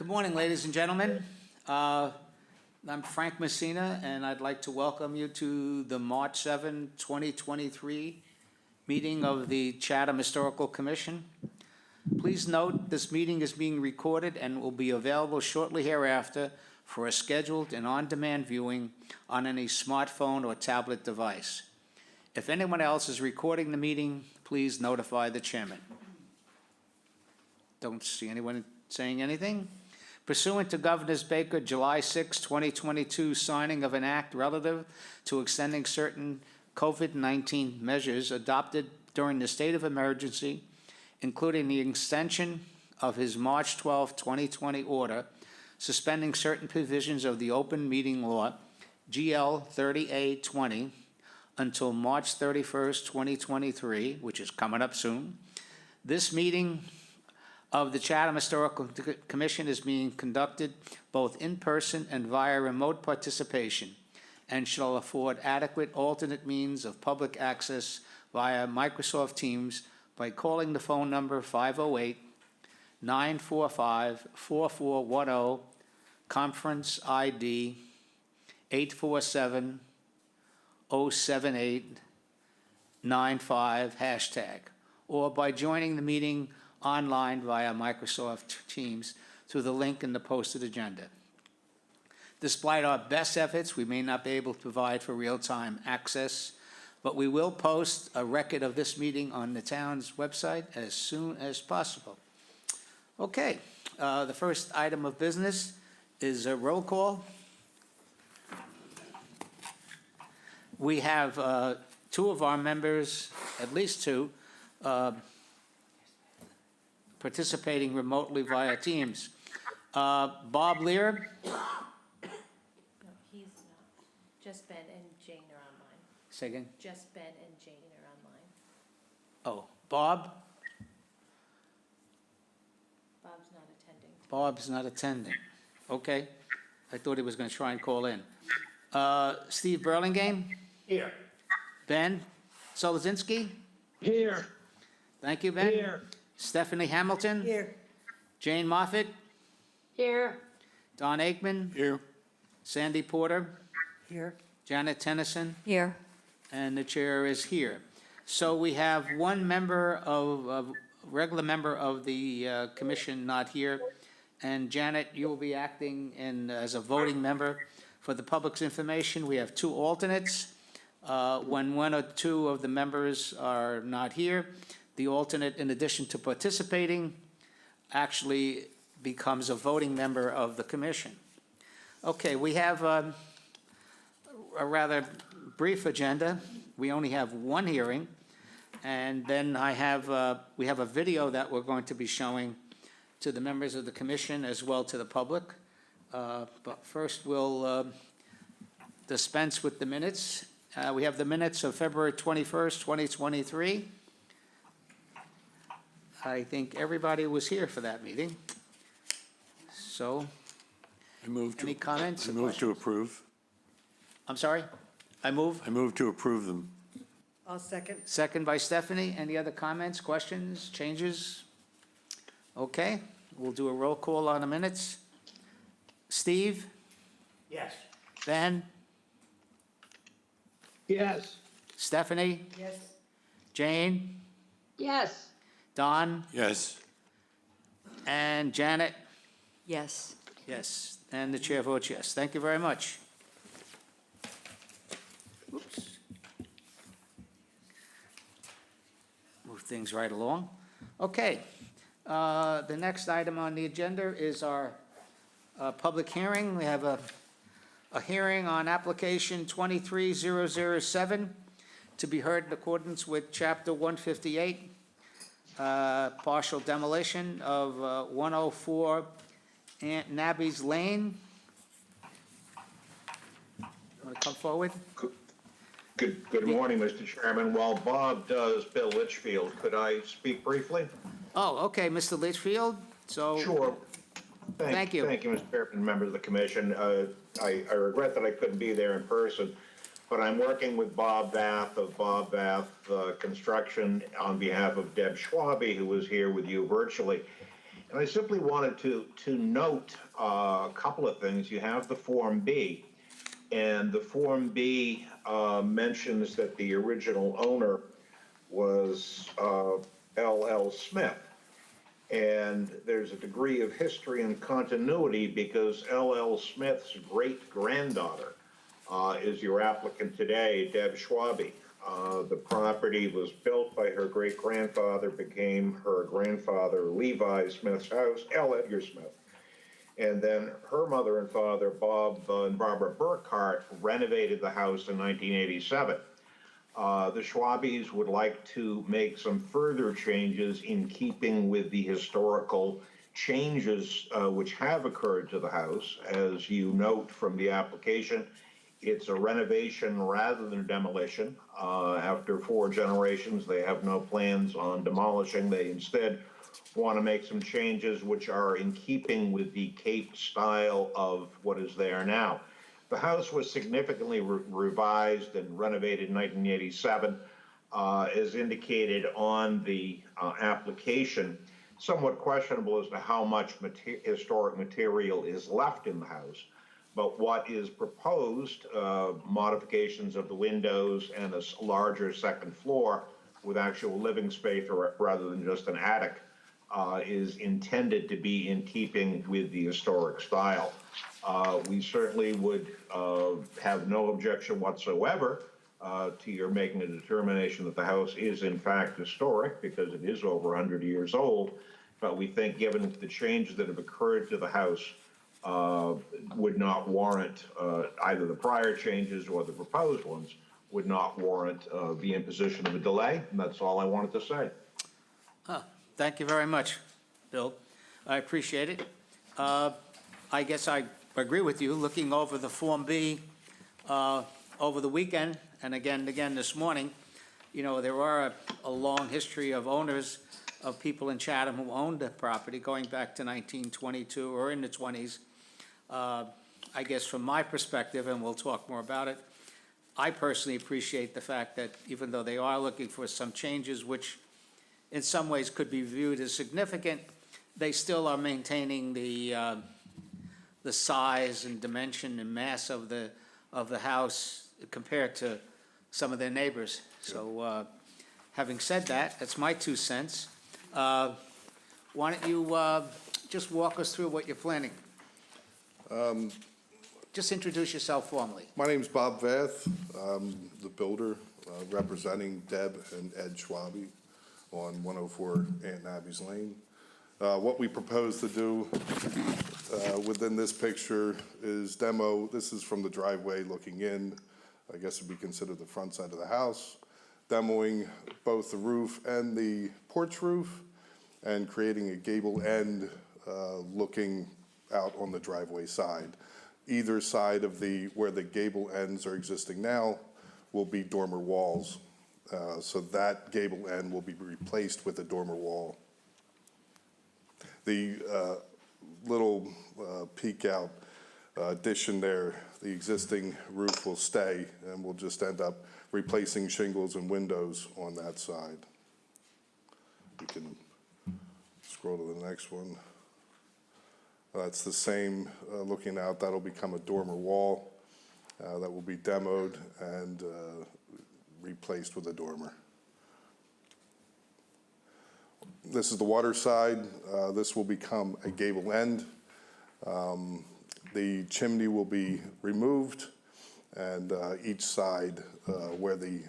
Good morning, ladies and gentlemen. I'm Frank Messina, and I'd like to welcome you to the March 7, 2023 meeting of the Chatham Historical Commission. Please note this meeting is being recorded and will be available shortly hereafter for a scheduled and on-demand viewing on any smartphone or tablet device. If anyone else is recording the meeting, please notify the chairman. Don't see anyone saying anything. Pursuant to Governor Baker, July 6, 2022, signing of an act relative to extending certain COVID-19 measures adopted during the state of emergency, including the extension of his March 12, 2020 order, suspending certain provisions of the open meeting law, GL 30A-20, until March 31st, 2023, which is coming up soon. This meeting of the Chatham Historical Commission is being conducted both in person and via remote participation, and shall afford adequate alternate means of public access via Microsoft Teams by calling the phone number 508-945-4410, conference ID 847-078-95 hashtag, or by joining the meeting online via Microsoft Teams through the link in the posted agenda. Despite our best efforts, we may not be able to provide for real-time access, but we will post a record of this meeting on the town's website as soon as possible. Okay, the first item of business is a roll call. We have two of our members, at least two, participating remotely via Teams. Bob Lear. No, he's not. Just Ben and Jane are online. Say again? Just Ben and Jane are online. Oh, Bob? Bob's not attending. Bob's not attending. Okay. I thought he was going to try and call in. Steve Burlingame? Here. Ben Solozinski? Here. Thank you, Ben. Here. Stephanie Hamilton? Here. Jane Moffett? Here. Don Aikman? Here. Sandy Porter? Here. Janet Tennyson? Here. And the chair is here. So we have one member regular member of the commission not here. And Janet, you will be acting as a voting member. For the public's information, we have two alternates. When one or two of the members are not here, the alternate, in addition to participating, actually becomes a voting member of the commission. Okay, we have a rather brief agenda. We only have one hearing, and then we have a video that we're going to be showing to the members of the commission as well to the public. But first we'll dispense with the minutes. We have the minutes of February 21st, 2023. I think everybody was here for that meeting. So, any comments? I move to approve. I'm sorry? I move? I move to approve them. I'll second. Second by Stephanie. Any other comments, questions, changes? Okay, we'll do a roll call on the minutes. Steve? Yes. Ben? Yes. Stephanie? Yes. Jane? Yes. Don? Yes. And Janet? Yes. Yes. And the chair votes yes. Thank you very much. Oops. Move things right along. Okay. The next item on the agenda is our public hearing. We have a hearing on application 23007 to be heard in accordance with Chapter 158, partial demolition of 104 Aunt Nabby's Lane. Want to come forward? Good morning, Mr. Chairman. While Bob does Bill Litchfield, could I speak briefly? Oh, okay, Mr. Litchfield. So Sure. Thank you. Thank you, Mr. Chairman, members of the commission. I regret that I couldn't be there in person, but I'm working with Bob Bath of Bob Bath Construction on behalf of Deb Schwabe, who was here with you virtually. And I simply wanted to note a couple of things. You have the Form B, and the Form B mentions that the original owner was L.L. Smith. And there's a degree of history and continuity because L.L. Smith's great-granddaughter is your applicant today, Deb Schwabe. The property was built by her great-grandfather, became her grandfather Levi Smith's house, L. Edgar Smith. And then her mother and father, Bob and Barbara Burkhart, renovated the house in 1987. The Schwabes would like to make some further changes in keeping with the historical changes which have occurred to the house. As you note from the application, it's a renovation rather than demolition. After 4 generations, they have no plans on demolishing. They instead want to make some changes which are in keeping with the Cape style of what is there now. The house was significantly revised and renovated in 1987, as indicated on the application. Somewhat questionable as to how much historic material is left in the house, but what is proposed, modifications of the windows and a larger second floor with actual living space rather than just an attic, is intended to be in keeping with the historic style. We certainly would have no objection whatsoever to your making a determination that the house is in fact historic because it is over 100 years old. But we think given the changes that have occurred to the house would not warrant either the prior changes or the proposed ones would not warrant the imposition of a delay. And that's all I wanted to say. Thank you very much, Bill. I appreciate it. I guess I agree with you. Looking over the Form B over the weekend and again this morning, you know, there are a long history of owners of people in Chatham who owned the property going back to 1922 or in the 20s. I guess from my perspective, and we'll talk more about it, I personally appreciate the fact that even though they are looking for some changes, which in some ways could be viewed as significant, they still are maintaining the size and dimension and mass of the house compared to some of their neighbors. So having said that, that's my 2 cents. Why don't you just walk us through what you're planning? Just introduce yourself formally. My name's Bob Vath. I'm the builder representing Deb and Ed Schwabe on 104 Aunt Nabby's Lane. What we propose to do within this picture is demo. This is from the driveway looking in. I guess it would be considered the front side of the house. Demoing both the roof and the porch roof and creating a gable end looking out on the driveway side. Either side of where the gable ends are existing now will be dormer walls. So that gable end will be replaced with a dormer wall. The little peek out addition there, the existing roof will stay and we'll just end up replacing shingles and windows on that side. You can scroll to the next one. That's the same looking out. That'll become a dormer wall that will be demoed and replaced with a dormer. This is the water side. This will become a gable end. The chimney will be removed and each side where the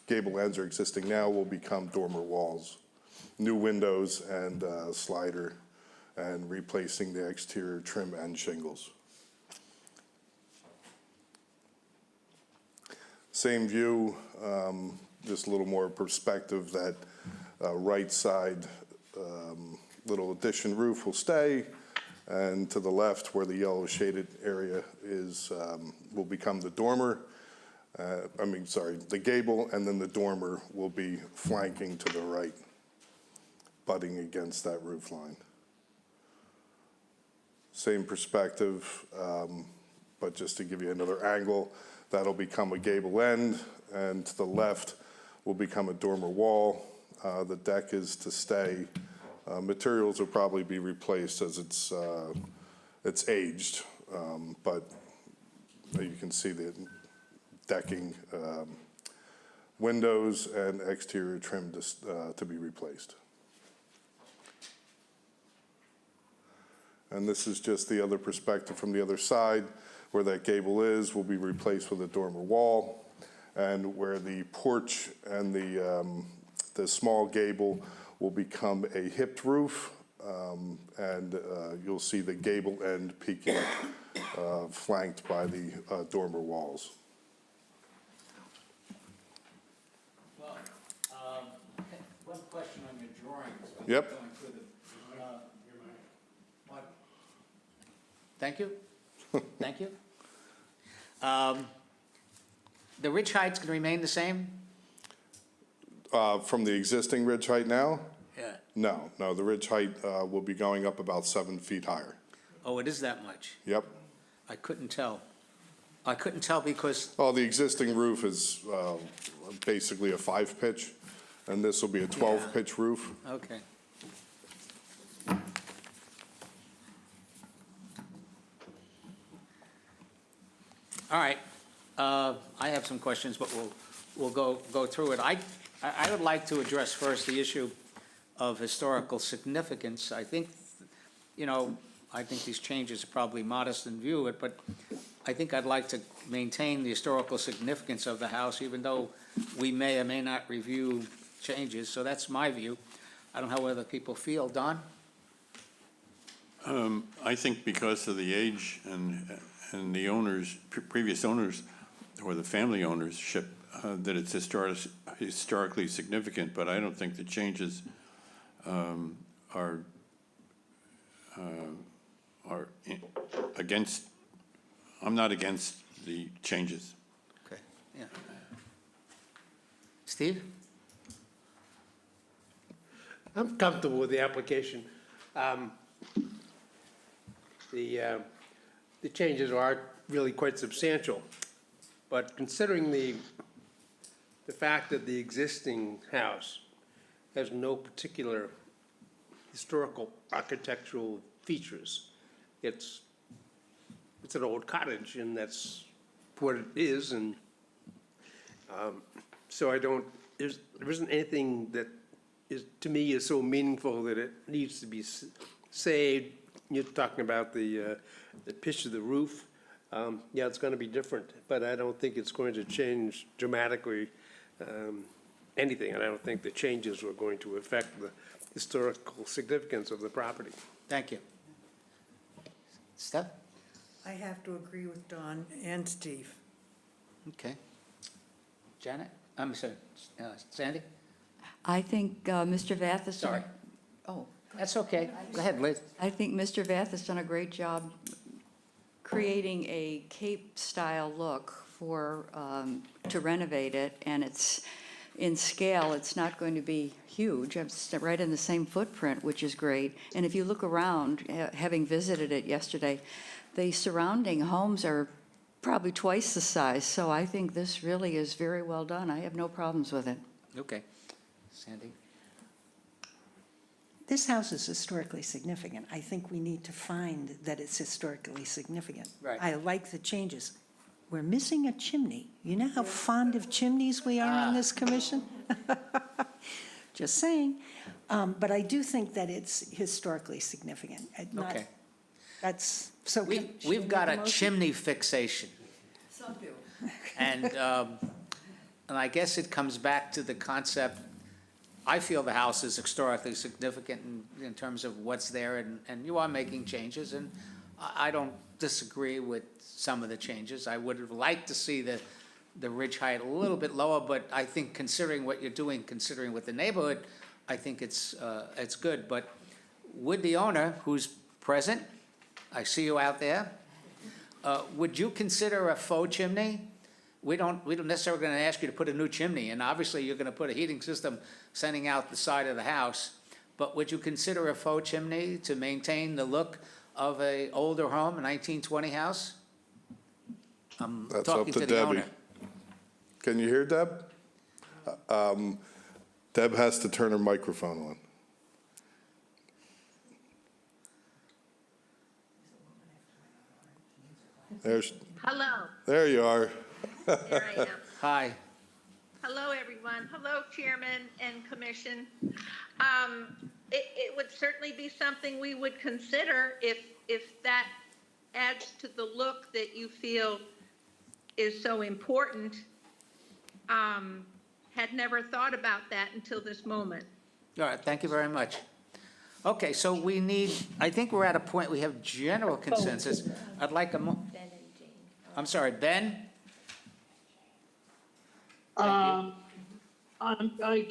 gable ends are existing now will become dormer walls. New windows and slider and replacing the exterior trim and shingles. Same view, just a little more perspective that right side little addition roof will stay, and to the left where the yellow shaded area is will become the dormer. The gable, and then the dormer will be flanking to the right, butting against that roof line. Same perspective, but just to give you another angle, that'll become a gable end, and to the left will become a dormer wall. The deck is to stay Materials will probably be replaced as it's aged, but you can see the decking, windows and exterior trim to be replaced. And this is just the other perspective from the other side. Where that gable is will be replaced with a dormer wall. And where the porch and the small gable will become a hipped roof. And you'll see the gable end peaking, flanked by the dormer walls. Well, one question on your drawings. Yep. Going through the, what? Thank you. Thank you. The ridge height's going to remain the same? From the existing ridge height now? Yeah. No, the ridge height will be going up about 7 feet higher. Oh, it is that much? Yep. I couldn't tell. I couldn't tell because, Well, the existing roof is basically a 5-pitch, and this will be a 12-pitch roof. okay. All right. I have some questions, but we'll go through it. I would like to address first the issue of historical significance. I think, I think these changes are probably modest in view, but I think I'd like to maintain the historical significance of the house, even though we may or may not review changes. So that's my view. I don't know how other people feel. Don? I think because of the age and the owners, previous owners, or the family ownership, that it's historically significant, but I don't think the changes are against, I'm not against the changes. Okay, yeah. Steve? I'm comfortable with the application. The changes are really quite substantial, but considering the fact that the existing house has no particular historical architectural features, it's an old cottage, and that's what it is, and so there isn't anything that to me is so meaningful that it needs to be saved. You're talking about the pitch of the roof. Yeah, it's going to be different, but I don't think it's going to change dramatically anything, and I don't think the changes are going to affect the historical significance of the property. Thank you. Steph? I have to agree with Don and Steve. Okay. Janet? I'm sorry, Sandy? I think Mr. Vath has done. Sorry. Oh, That's okay. Go ahead, Liz. I think Mr. Vath has done a great job creating a Cape-style look to renovate it, and it's in scale. It's not going to be huge. It's right in the same footprint, which is great. And if you look around, having visited it yesterday, the surrounding homes are probably twice the size. So I think this really is very well done. I have no problems with it. Okay. Sandy? This house is historically significant. I think we need to find that it's historically significant. Right. I like the changes. We're missing a chimney. You know how fond of chimneys we are on this commission? Just saying. But I do think that it's historically significant. Okay. That's, so. should We've we got make a motion? chimney fixation. Some do. And I guess it comes back to the concept, I feel the house is historically significant in terms of what's there, and you are making changes, and I don't disagree with some of the changes. I would have liked to see the ridge height a little bit lower, but I think considering what you're doing, considering with the neighborhood, I think it's good. But would the owner, who's present, I see you out there, would you consider a faux chimney? We don't necessarily going to ask you to put a new chimney, and obviously you're going to put a heating system sending out the side of the house, but would you consider a faux chimney to maintain the look of a older home, a 1920 house? I'm That's up talking to the Debbie. owner. Can you hear Deb? Deb has to turn her microphone on. Hello, There you are. there I am. Hi. Hello, everyone. Hello, Chairman and Commission. It would certainly be something we would consider if that adds to the look that you feel is so important. Had never thought about that until this moment. All right, thank you very much. Okay, so we need, I think we're at a point, we have general consensus. I'd like Ben and Jane. I'm sorry, Ben? I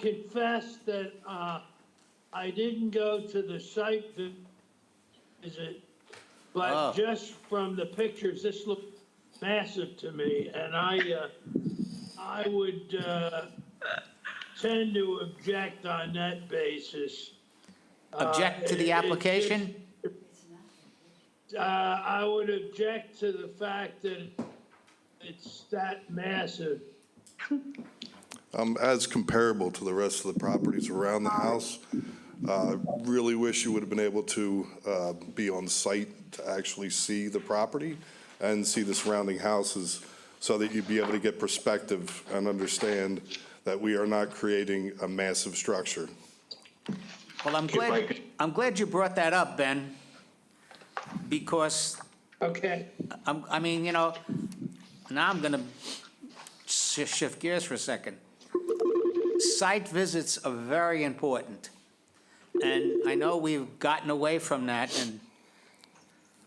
confess that, I didn't go to the site visit, Oh. but just from the pictures, this looked massive to me, and I would, tend to object on that basis. Object to the application? I would object to the fact that it's that massive. As comparable to the rest of the properties around the house. Really wish you would have been able to be on site to actually see the property and see the surrounding houses so that you'd be able to get perspective and understand that we are not creating a massive structure. Well, I'm glad you brought that up, Ben, because Okay. I mean, you know, now I'm gonna shift gears for a second. Site visits are very important. And I know we've gotten away from that, and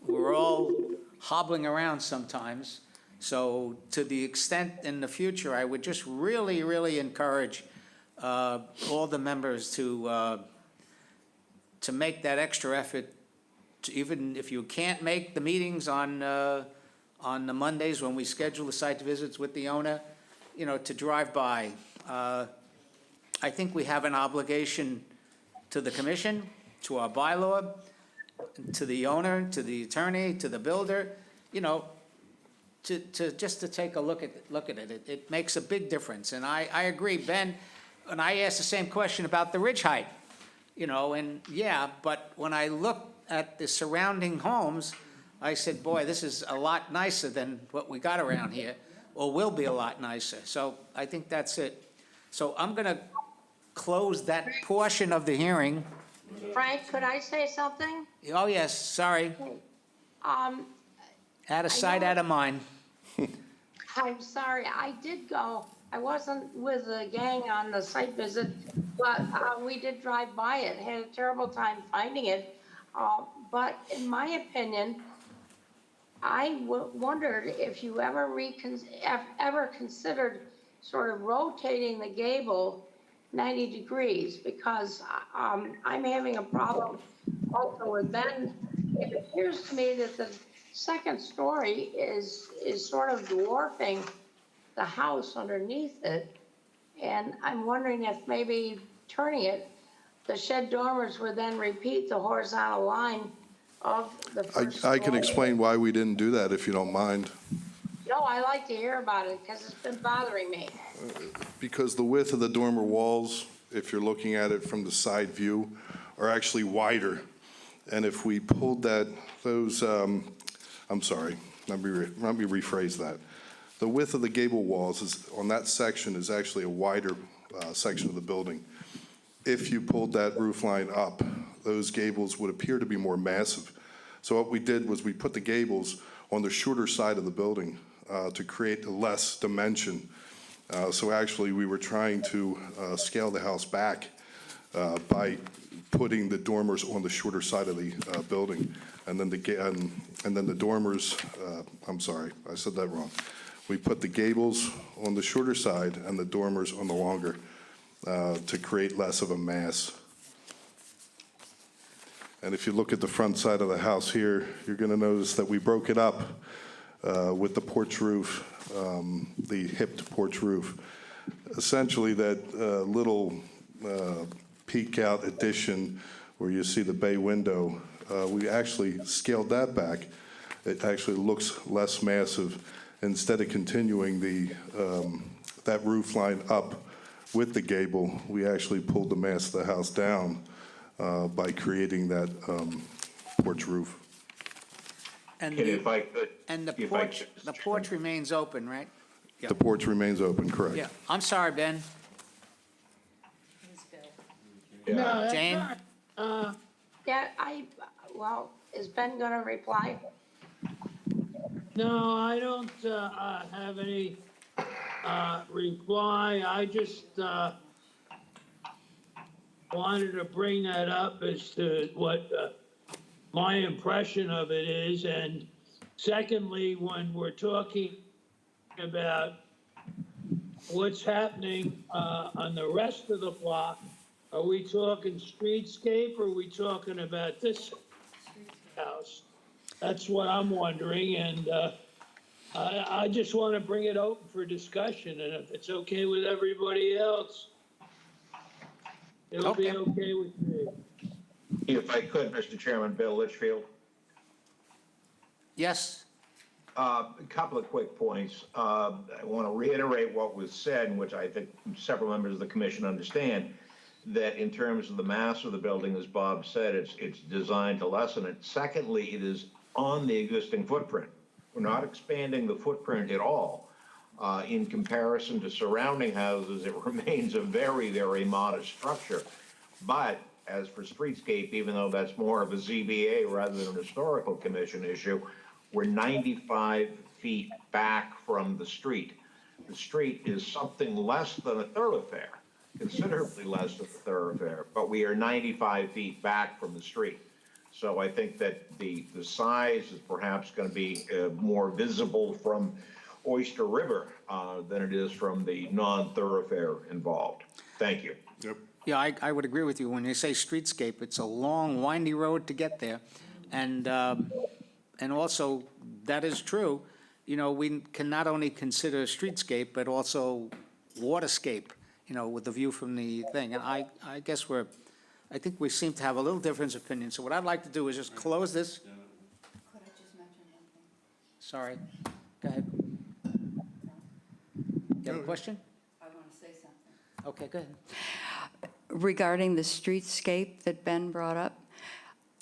we're all hobbling around sometimes. So to the extent in the future, I would just really, really encourage all the members to make that extra effort, to even if you can't make the meetings on the Mondays when we schedule the site visits with the owner, you know, to drive by. I think we have an obligation to the commission, to our bylaw, to the owner, to the attorney, to the builder, you know, to just to take a look at it. It makes a big difference. And I agree, Ben, and I asked the same question about the ridge height, you know, and yeah, but when I looked at the surrounding homes, I said, boy, this is a lot nicer than what we got around here, or will be a lot nicer. So I think that's it. So I'm gonna close that portion of the hearing. Frank, could I say something? Oh, yes, sorry. Out of sight, out of mind. I'm sorry, I did go, I wasn't with the gang on the site visit, but we did drive by it, had a terrible time finding it. But in my opinion, I wondered if you ever considered sort of rotating the gable 90 degrees, because I'm having a problem also with Ben. It appears to me that the second story is sort of dwarfing the house underneath it. And I'm wondering if maybe turning it, the shed dormers would then repeat the horizontal line of the first I can story. explain why we didn't do that if you don't mind. No, I like to hear about it because it's been bothering me. Because the width of the dormer walls, if you're looking at it from the side view, are actually wider. And if we pulled I'm sorry, let me rephrase that. The width of the gable walls on that section is actually a wider section of the building. If you pulled that roof line up, those gables would appear to be more massive. So what we did was we put the gables on the shorter side of the building to create less dimension. So actually, we were trying to scale the house back by putting the dormers on the shorter side of the building. And then the dormers, I'm sorry, I said that wrong. We put the gables on the shorter side and the dormers on the longer to create less of a mass. And if you look at the front side of the house here, you're going to notice that we broke it up with the porch roof, the hipped porch roof. Essentially, that little peek out addition where you see the bay window, we actually scaled that back. It actually looks less massive. Instead of continuing that roof line up with the gable, we actually pulled the mass of the house down by creating that porch roof. And And the, if I could. and the if I porch, could, the Mr. porch Chairman. remains open, right? The porch remains open, correct? Yeah, I'm sorry, Ben. Yeah. No, that's Jane? all right. Yeah, well, is Ben gonna reply? No, I don't have any reply. I just wanted to bring that up as to what my impression of it is. And secondly, when we're talking about what's happening on the rest of the block, are we talking streetscape or are we talking about this house? That's what I'm wondering, and I just want to bring it open for discussion, and if it's okay with everybody else, it'll be Okay. okay with me. If I could, Mr. Chairman, Bill Litchfield. Yes? A couple of quick points. I want to reiterate what was said, which I think several members of the commission understand, that in terms of the mass of the building, as Bob said, it's designed to lessen it. Secondly, it is on the existing footprint. We're not expanding the footprint at all. In comparison to surrounding houses, it remains a very, very modest structure. But as for streetscape, even though that's more of a ZBA rather than an historical commission issue, we're 95 feet back from the street. The street is something less than a thoroughfare, considerably less than a thoroughfare, but we are 95 feet back from the street. So I think that the size is perhaps going to be more visible from Oyster River than it is from the non-thoroughfare involved. Thank you. Yep. Yeah, I would agree with you. When you say streetscape, it's a long, windy road to get there. And also, that is true, you know, we can not only consider streetscape, but also waterscape, you know, with the view from the thing. And I guess I think we seem to have a little difference of opinion. So what I'd like to do is just close this. Could I just mention one thing? Sorry, go ahead. You have a question? I want to say something. Okay, go ahead. Regarding the streetscape that Ben brought up,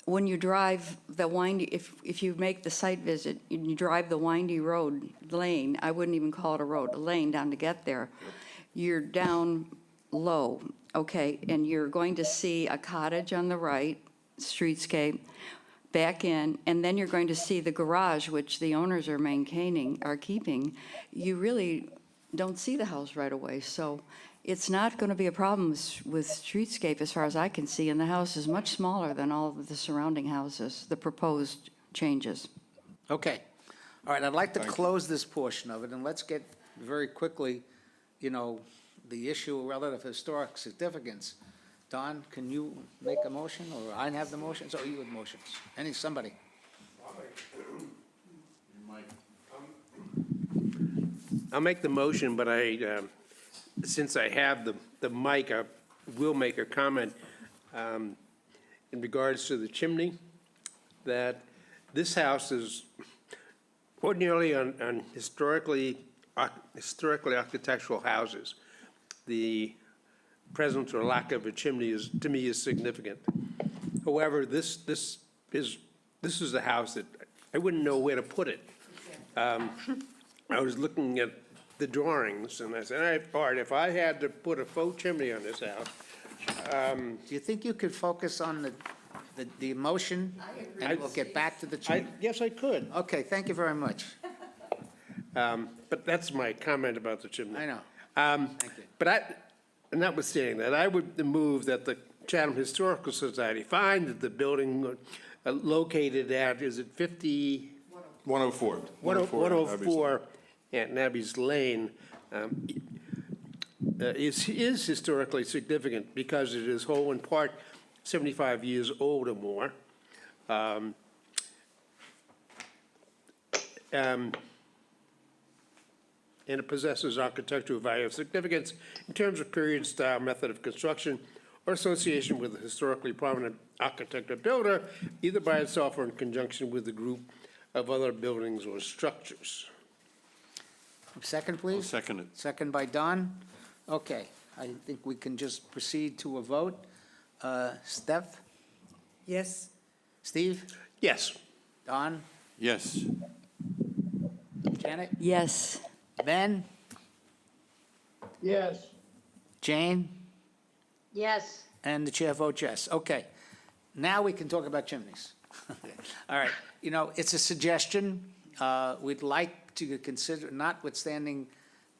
when you drive the windy, if you make the site visit, and you drive the windy road lane, I wouldn't even call it a road, a lane down to get there, you're down low, okay, and you're going to see a cottage on the right, streetscape, back in, and then you're going to see the garage, which the owners are maintaining, are keeping. You really don't see the house right away, so it's not going to be a problem with streetscape as far as I can see, and the house is much smaller than all of the surrounding houses, the proposed changes. Okay. All right, I'd like to close this portion of it, and let's get very quickly, you know, the issue relative to historic significance. Don, can you make a motion, or I have the motions, or you with motions? Somebody? I'll make the motion, but since I have the mic, I will make a comment in regards to the chimney, that this house is ordinarily on historically architectural houses. The presence or lack of a chimney is, to me, is significant. However, this is a house that I wouldn't know where to put it. I was looking at the drawings, and I said, all right, Art, if I had to put a faux chimney on this house, Do you think you could focus on the motion? And we'll get back to the change? yes, I could. Okay, thank you very much. But that's my comment about the chimney. I know. Thank you. But notwithstanding that, I would move that the Chatham Historical Society find that the building located at, is it 104. 104 at Nabby's Lane, is historically significant because it is whole in part 75 years old or more. And it possesses architectural value of significance in terms of period, style, method of construction, or association with a historically prominent architect or builder, either by itself or in conjunction with a group of other buildings or structures. Second, please? I'll second it. Second by Don. Okay, I think we can just proceed to a vote. Steph? Yes, Steve? Yes. Don? Yes. Janet? Yes. Ben? Yes. Jane? Yes. And the chair votes yes. Okay. Now we can talk about chimneys. All right. You know, it's a suggestion. We'd like to consider, notwithstanding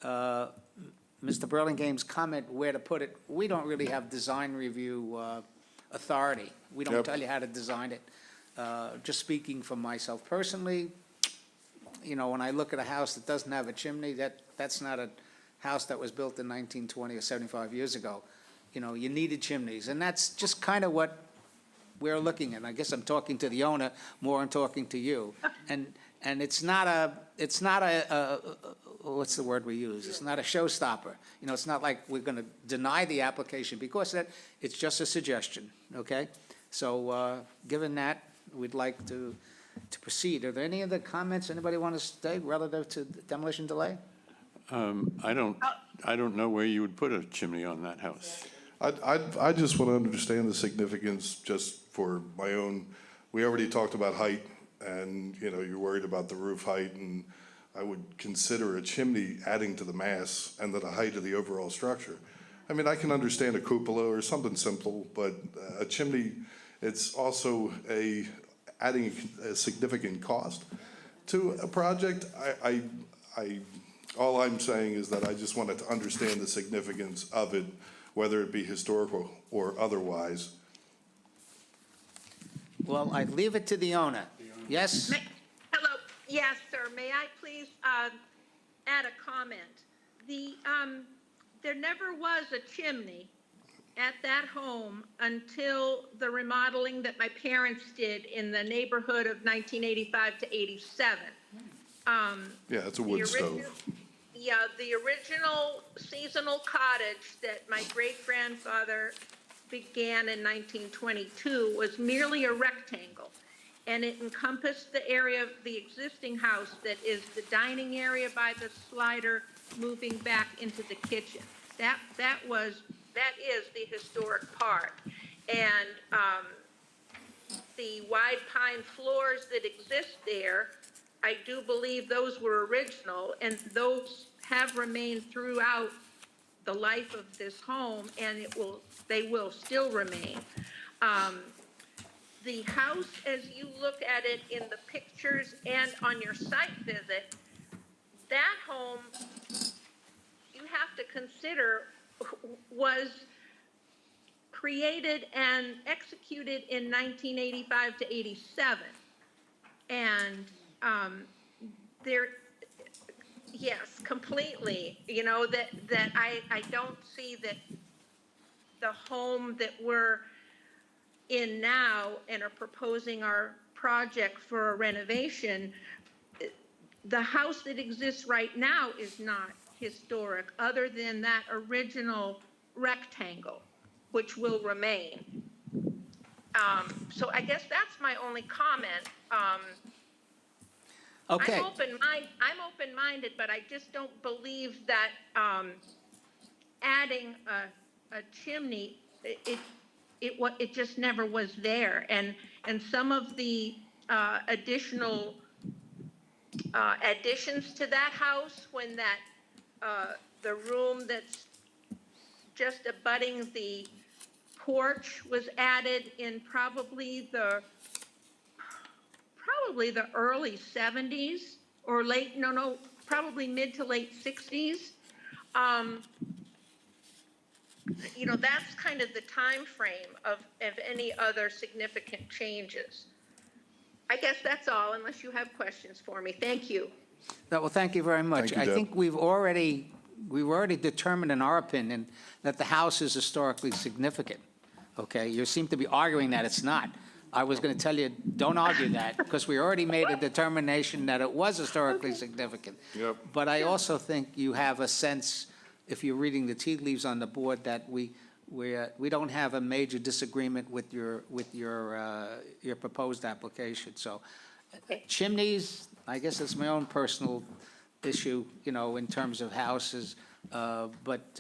Mr. Burlingame's comment where to put it, we don't really have design review authority. We don't Yep. tell you how to design it. Just speaking for myself personally, you know, when I look at a house that doesn't have a chimney, that's not a house that was built in 1920 or 75 years ago. You know, you needed chimneys, and that's just kind of what we're looking at. I guess I'm talking to the owner more than talking to you. And it's not a, what's the word we use? It's not a showstopper. You know, it's not like we're going to deny the application because it's just a suggestion, okay? So, given that, we'd like to proceed. Are there any other comments anybody want to say relative to demolition delay? I don't know where you would put a chimney on that house. I just want to understand the significance just for my own, we already talked about height, and, you know, you're worried about the roof height, and I would consider a chimney adding to the mass and to the height of the overall structure. I mean, I can understand a cupola or something simple, but a chimney, it's also adding a significant cost to a project. All I'm saying is that I just wanted to understand the significance of it, whether it be historical or otherwise. Well, I'd leave it to the owner. Yes? Hello, yes, sir, may I please add a comment? There never was a chimney at that home until the remodeling that my parents did in the neighborhood of 1985 to 87. Yeah, it's a wood stove. Yeah, the original seasonal cottage that my great-grandfather began in 1922 was merely a rectangle, and it encompassed the area of the existing house that is the dining area by the slider moving back into the kitchen. That is the historic part. And the wide pine floors that exist there, I do believe those were original, and those have remained throughout the life of this home, and they will still remain. The house, as you look at it in the pictures and on your site visit, that home, you have to consider, was created and executed in 1985 to 87. And there, yes, completely, you know, that I don't see that the home that we're in now and are proposing our project for a renovation, the house that exists right now is not historic, other than that original rectangle, which will remain. So I guess that's my only comment. Okay. I'm open-minded, but I just don't believe that adding a chimney, it just never was there. And some of the additional additions to that house, when that the room that's just abutting the porch was added in probably the early 70s or probably mid to late 60s. You know, that's kind of the time frame of any other significant changes. I guess that's all, unless you have questions for me. Thank you. Well, thank you very much. Thank you, I Deb. think we've already determined, in our opinion, that the house is historically significant, okay? You seem to be arguing that it's not. I was going to tell you, don't argue that, because we already made a determination that it was historically significant. Yep. But I also think you have a sense, if you're reading the tea leaves on the board, that we don't have a major disagreement with your proposed application. So chimneys, I guess it's my own personal issue, you know, in terms of houses, but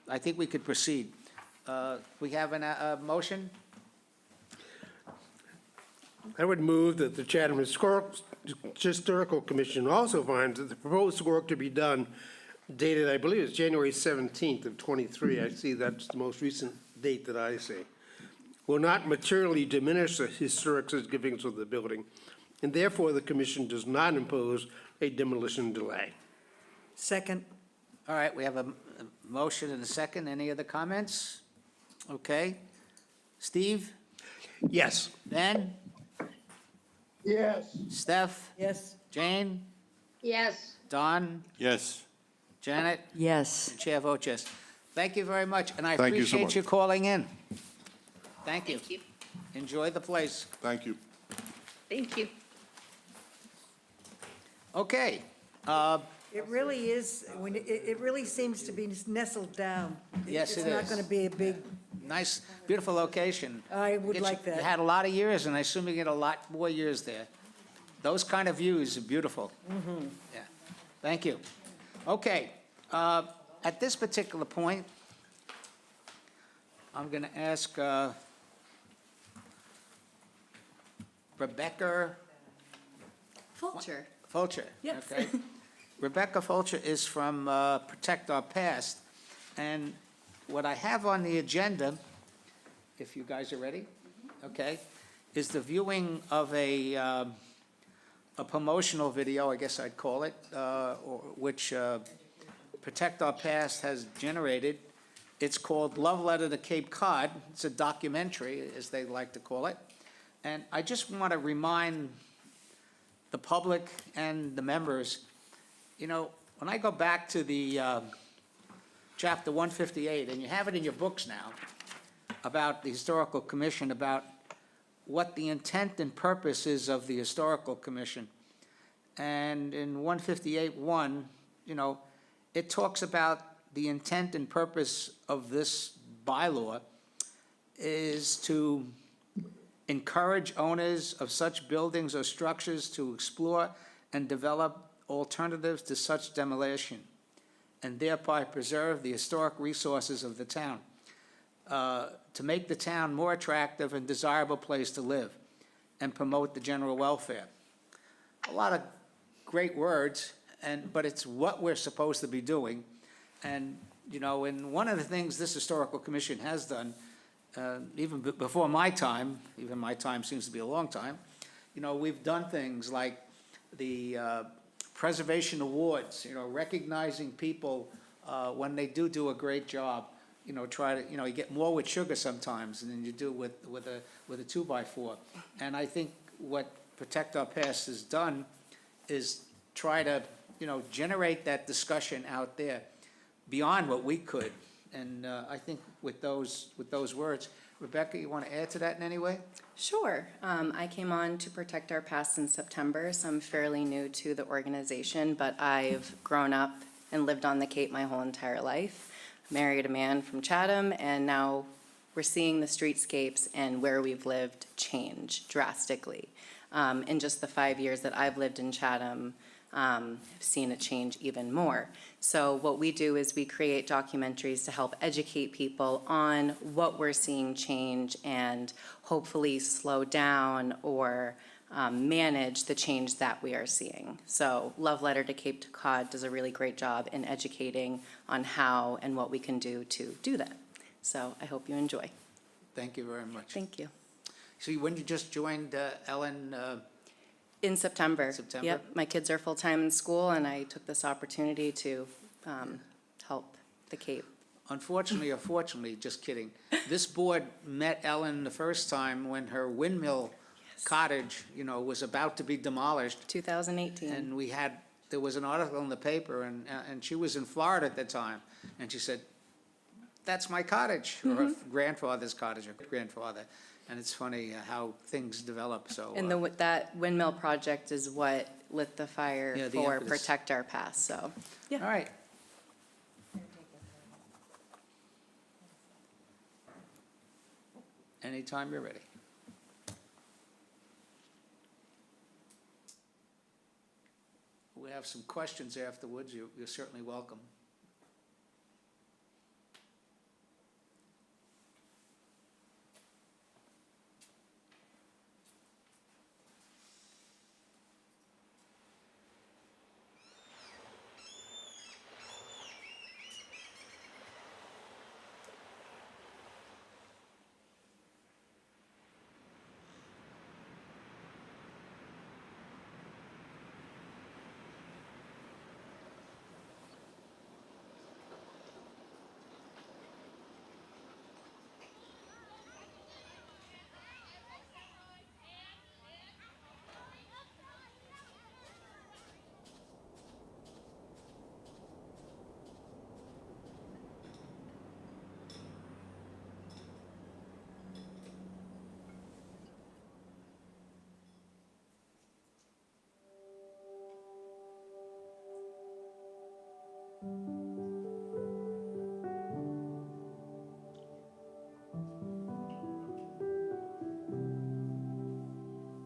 I think we could proceed. We have a motion? I would move that the Chatham Historical Commission also finds that the proposed work to be done, dated, I believe it's January 17th of '23, I see that's the most recent date that I see, will not materially diminish the historic significance of the building, and therefore the commission does not impose a demolition delay. Second, All right, we have a motion and a second. Any other comments? Okay. Steve? Yes. Ben? Yes. Steph? yes, Jane? Yes, Don? Yes, Janet? Yes. The chair votes yes. Thank you very much, and I Thank you so appreciate much. you calling in. Thank you. Thank you. Enjoy the place. Thank you. Thank you. Okay, it really is, it really seems to be nestled down. Yes, it It's not is. going to be a big, nice, beautiful location. I would Get like you that. had a lot of years, and I assume you get a lot more years there. Those kind of views are beautiful. Yeah, thank you. Okay, at this particular point, I'm going to ask Rebecca Fulcher. Fulcher. Yes. Okay. Rebecca Fulcher is from Protect Our Past, and what I have on the agenda, if you guys are ready, okay, is the viewing of a promotional video, I guess I'd call it, which Protect Our Past has generated. It's called Love Letter to Cape Cod. It's a documentary, as they like to call it. And I just want to remind the public and the members, you know, when I go back to the chapter 158, and you have it in your books now, about the Historical Commission, about what the intent and purpose is of the Historical Commission. And in 158.1, you know, it talks about the intent and purpose of this bylaw is to encourage owners of such buildings or structures to explore and develop alternatives to such demolition, and thereby preserve the historic resources of the town, to make the town more attractive and desirable place to live, and promote the general welfare. A lot of great words, but it's what we're supposed to be doing. And, you know, and one of the things this Historical Commission has done, even before my time, even my time seems to be a long time, you know, we've done things like the preservation awards, you know, recognizing people when they do a great job. You know, try to, you know, you get more with sugar sometimes than you do with a 2x4. And I think what Protect Our Past has done is try to, you know, generate that discussion out there beyond what we could. And I think with those words, Rebecca, you want to add to that in any way? Sure. I came on to Protect Our Past in September, so I'm fairly new to the organization, but I've grown up and lived on the Cape my whole entire life. Married a man from Chatham, and now we're seeing the streetscapes and where we've lived change drastically. In just the 5 years that I've lived in Chatham, I've seen it change even more. So what we do is we create documentaries to help educate people on what we're seeing change and hopefully slow down or manage the change that we are seeing. So Love Letter to Cape Cod does a really great job in educating on how and what we can do to do that. So I hope you enjoy. Thank you very much. Thank you. So when you just joined Ellen, In September. September? Yep, my kids are full-time in school, and I took this opportunity to help the Cape. unfortunately or fortunately, just kidding, this board met Ellen the first time when her windmill cottage, you know, was about to be demolished. 2018. And there was an article in the paper, and she was in Florida at the time, and she said, "That's my cottage," or her grandfather's cottage, or grandfather. And it's funny how things develop, so. And that windmill project is what lit the fire Yeah, the for impetus. Protect Our Past, so, All yeah. right. Anytime you're ready. We have some questions afterwards. You're certainly welcome.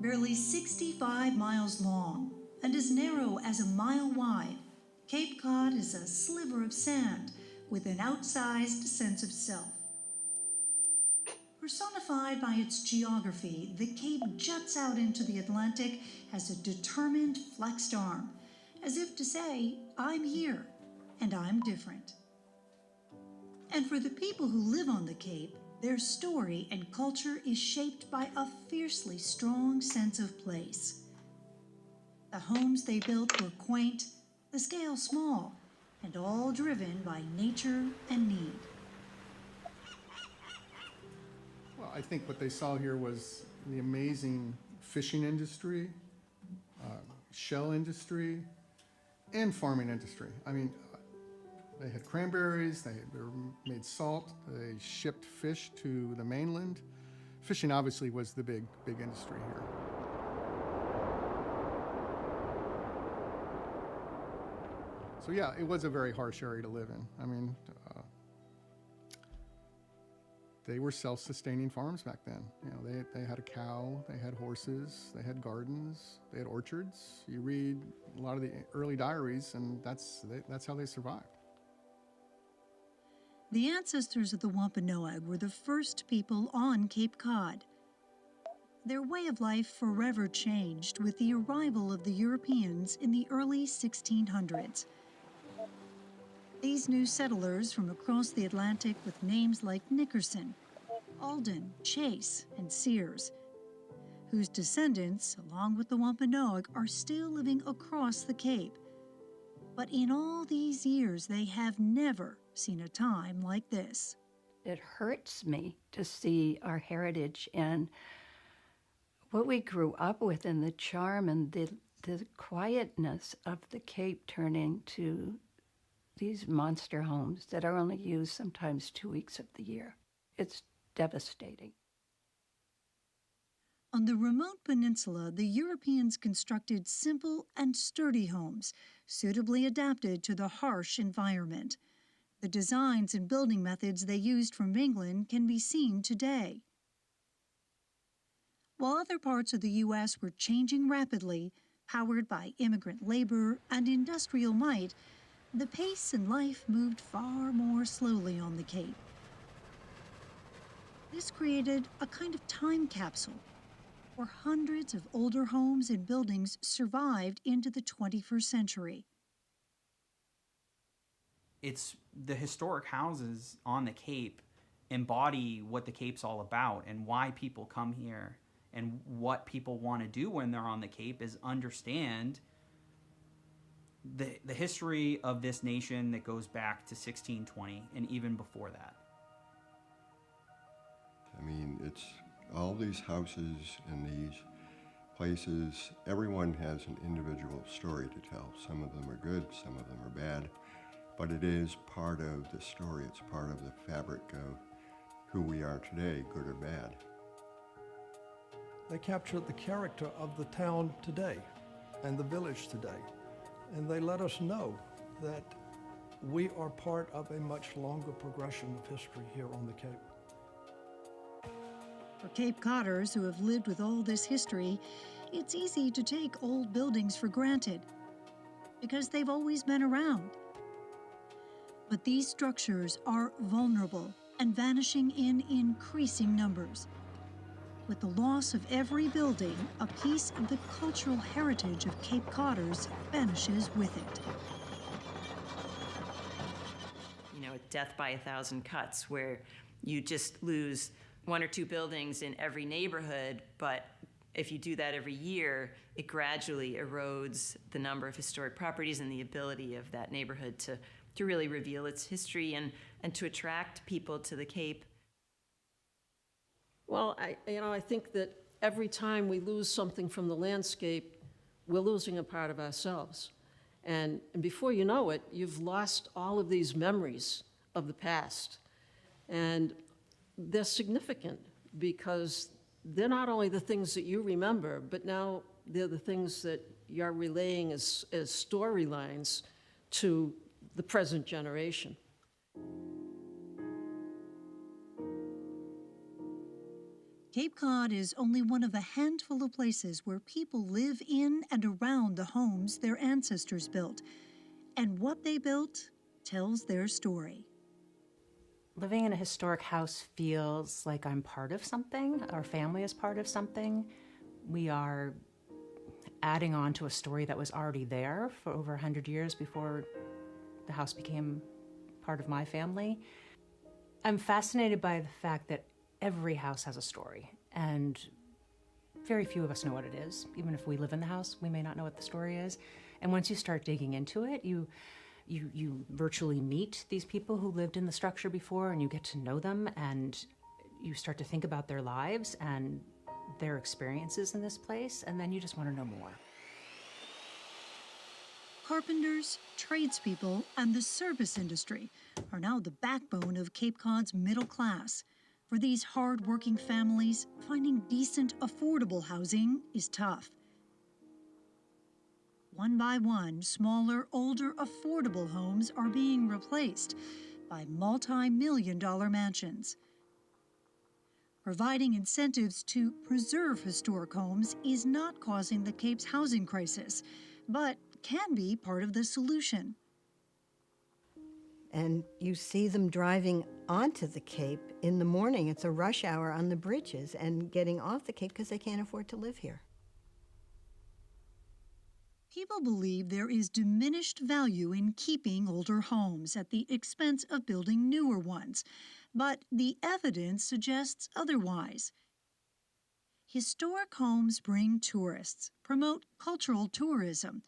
Barely 65 miles long and as narrow as a mile wide, Cape Cod is a sliver of sand with an outsized sense of self. Personified by its geography, the Cape juts out into the Atlantic as a determined, flexed arm, as if to say, I'm here, and I'm different. And for the people who live on the Cape, their story and culture is shaped by a fiercely strong sense of place. The homes they built were quaint, the scale small, and all driven by nature and need. Well, I think what they saw here was the amazing fishing industry, shell industry, and farming industry. I mean, they had cranberries, they made salt, they shipped fish to the mainland. Fishing obviously was the big industry here. So yeah, it was a very harsh area to live in. I mean, they were self-sustaining farms back then. You know, they had a cow, they had horses, they had gardens, they had orchards. You read a lot of the early diaries, and that's how they survived. The ancestors of the Wampanoag were the first people on Cape Cod. Their way of life forever changed with the arrival of the Europeans in the early 1600s. These new settlers from across the Atlantic with names like Nickerson, Alden, Chase, and Sears, whose descendants, along with the Wampanoag, are still living across the Cape. But in all these years, they have never seen a time like this. It hurts me to see our heritage and what we grew up with and the charm and the quietness of the Cape turning to these monster homes that are only used sometimes 2 weeks of the year. It's devastating. On the remote peninsula, the Europeans constructed simple and sturdy homes, suitably adapted to the harsh environment. The designs and building methods they used from England can be seen today. While other parts of the U.S. were changing rapidly, powered by immigrant labor and industrial might, the pace and life moved far more slowly on the Cape. This created a kind of time capsule where hundreds of older homes and buildings survived into the 21st century. It's the historic houses on the Cape embody what the Cape's all about and why people come here, and what people want to do when they're on the Cape is understand the history of this nation that goes back to 1620 and even before that. I mean, it's all these houses and these places, everyone has an individual story to tell. Some of them are good, some of them are bad, but it is part of the story. It's part of the fabric of who we are today, good or bad. They captured the character of the town today and the village today. And they let us know that we are part of a much longer progression of history here on the Cape. For Cape Codders who have lived with all this history, it's easy to take old buildings for granted because they've always been around. But these structures are vulnerable and vanishing in increasing numbers. With the loss of every building, a piece of the cultural heritage of Cape Codders vanishes with it. You know, death by 1,000 cuts, where you just lose 1 or 2 buildings in every neighborhood, but if you do that every year, it gradually erodes the number of historic properties and the ability of that neighborhood to really reveal its history and to attract people to the Cape. Well, I think that every time we lose something from the landscape, we're losing a part of ourselves. And before you know it, you've lost all of these memories of the past. And they're significant because they're not only the things that you remember, but now they're the things that you're relaying as storylines to the present generation. Cape Cod is only one of a handful of places where people live in and around the homes their ancestors built. And what they built tells their story. Living in a historic house feels like I'm part of something. Our family is part of something. We are adding on to a story that was already there for over 100 years before the house became part of my family. I'm fascinated by the fact that every house has a story, and very few of us know what it is. Even if we live in the house, we may not know what the story is. And once you start digging into it, you virtually meet these people who lived in the structure before, and you get to know them, and you start to think about their lives and their experiences in this place, and then you just want to know more. Carpenters, tradespeople, and the service industry are now the backbone of Cape Cod's middle class. For these hard-working families, finding decent, affordable housing is tough. One by one, smaller, older, affordable homes are being replaced by multi-million-dollar mansions. Providing incentives to preserve historic homes is not causing the Cape's housing crisis, but can be part of the solution. And you see them driving onto the Cape in the morning. It's a rush hour on the bridges and getting off the Cape because they can't afford to live here. People believe there is diminished value in keeping older homes at the expense of building newer ones, but the evidence suggests otherwise. Historic homes bring tourists, promote cultural tourism,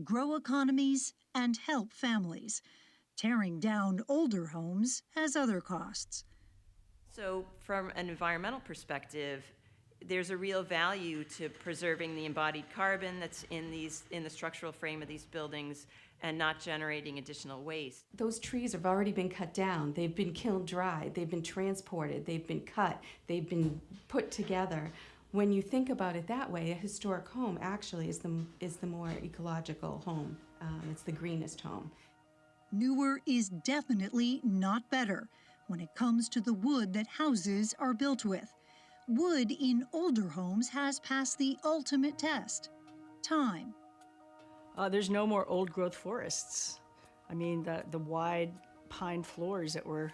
grow economies, and help families. Tearing down older homes has other costs. So from an environmental perspective, there's a real value to preserving the embodied carbon that's in the structural frame of these buildings and not generating additional waste. Those trees have already been cut down. They've been kiln dried. They've been transported. They've been cut. They've been put together. When you think about it that way, a historic home actually is the more ecological home. It's the greenest home. Newer is definitely not better when it comes to the wood that houses are built with. Wood in older homes has passed the ultimate test: time. There's no more old-growth forests. I mean, the wide pine floors that were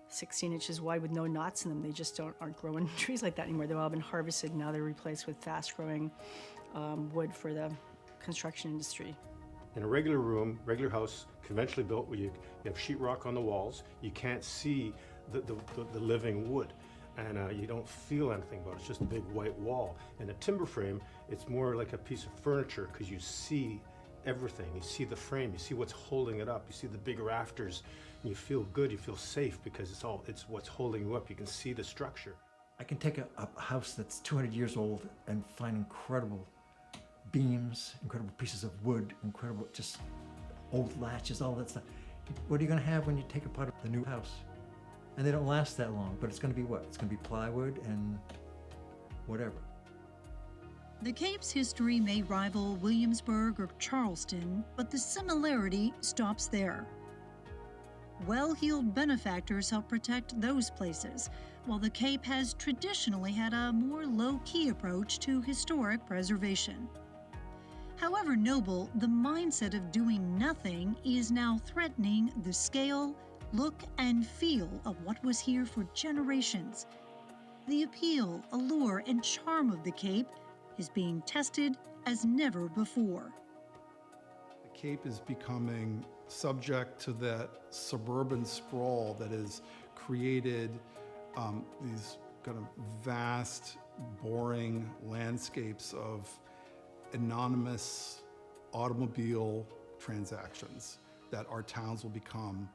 16 inches wide with no knots in them, they just aren't growing trees like that anymore. They've all been harvested, now they're replaced with fast-growing wood for the construction industry. In a regular room, regular house, conventionally built, where you have sheetrock on the walls, you can't see the living wood. And you don't feel anything about it. It's just a big white wall. In a timber frame, it's more like a piece of furniture because you see everything. You see the frame, you see what's holding it up, you see the big rafters, and you feel good, you feel safe because it's what's holding you up. You can see the structure. I can take a house that's 200 years old and find incredible beams, incredible pieces of wood, incredible just old latches, all that stuff. What are you going to have when you take apart the new house? And they don't last that long, but it's going to be what? It's going to be plywood and whatever. The Cape's history may rival Williamsburg or Charleston, but the similarity stops there. Well-heeled benefactors help protect those places, while the Cape has traditionally had a more low-key approach to historic preservation. However noble, the mindset of doing nothing is now threatening the scale, look, and feel of what was here for generations. The appeal, allure, and charm of the Cape is being tested as never before. The Cape is becoming subject to that suburban sprawl that has created these kind of vast, boring landscapes of anonymous automobile transactions that our towns will become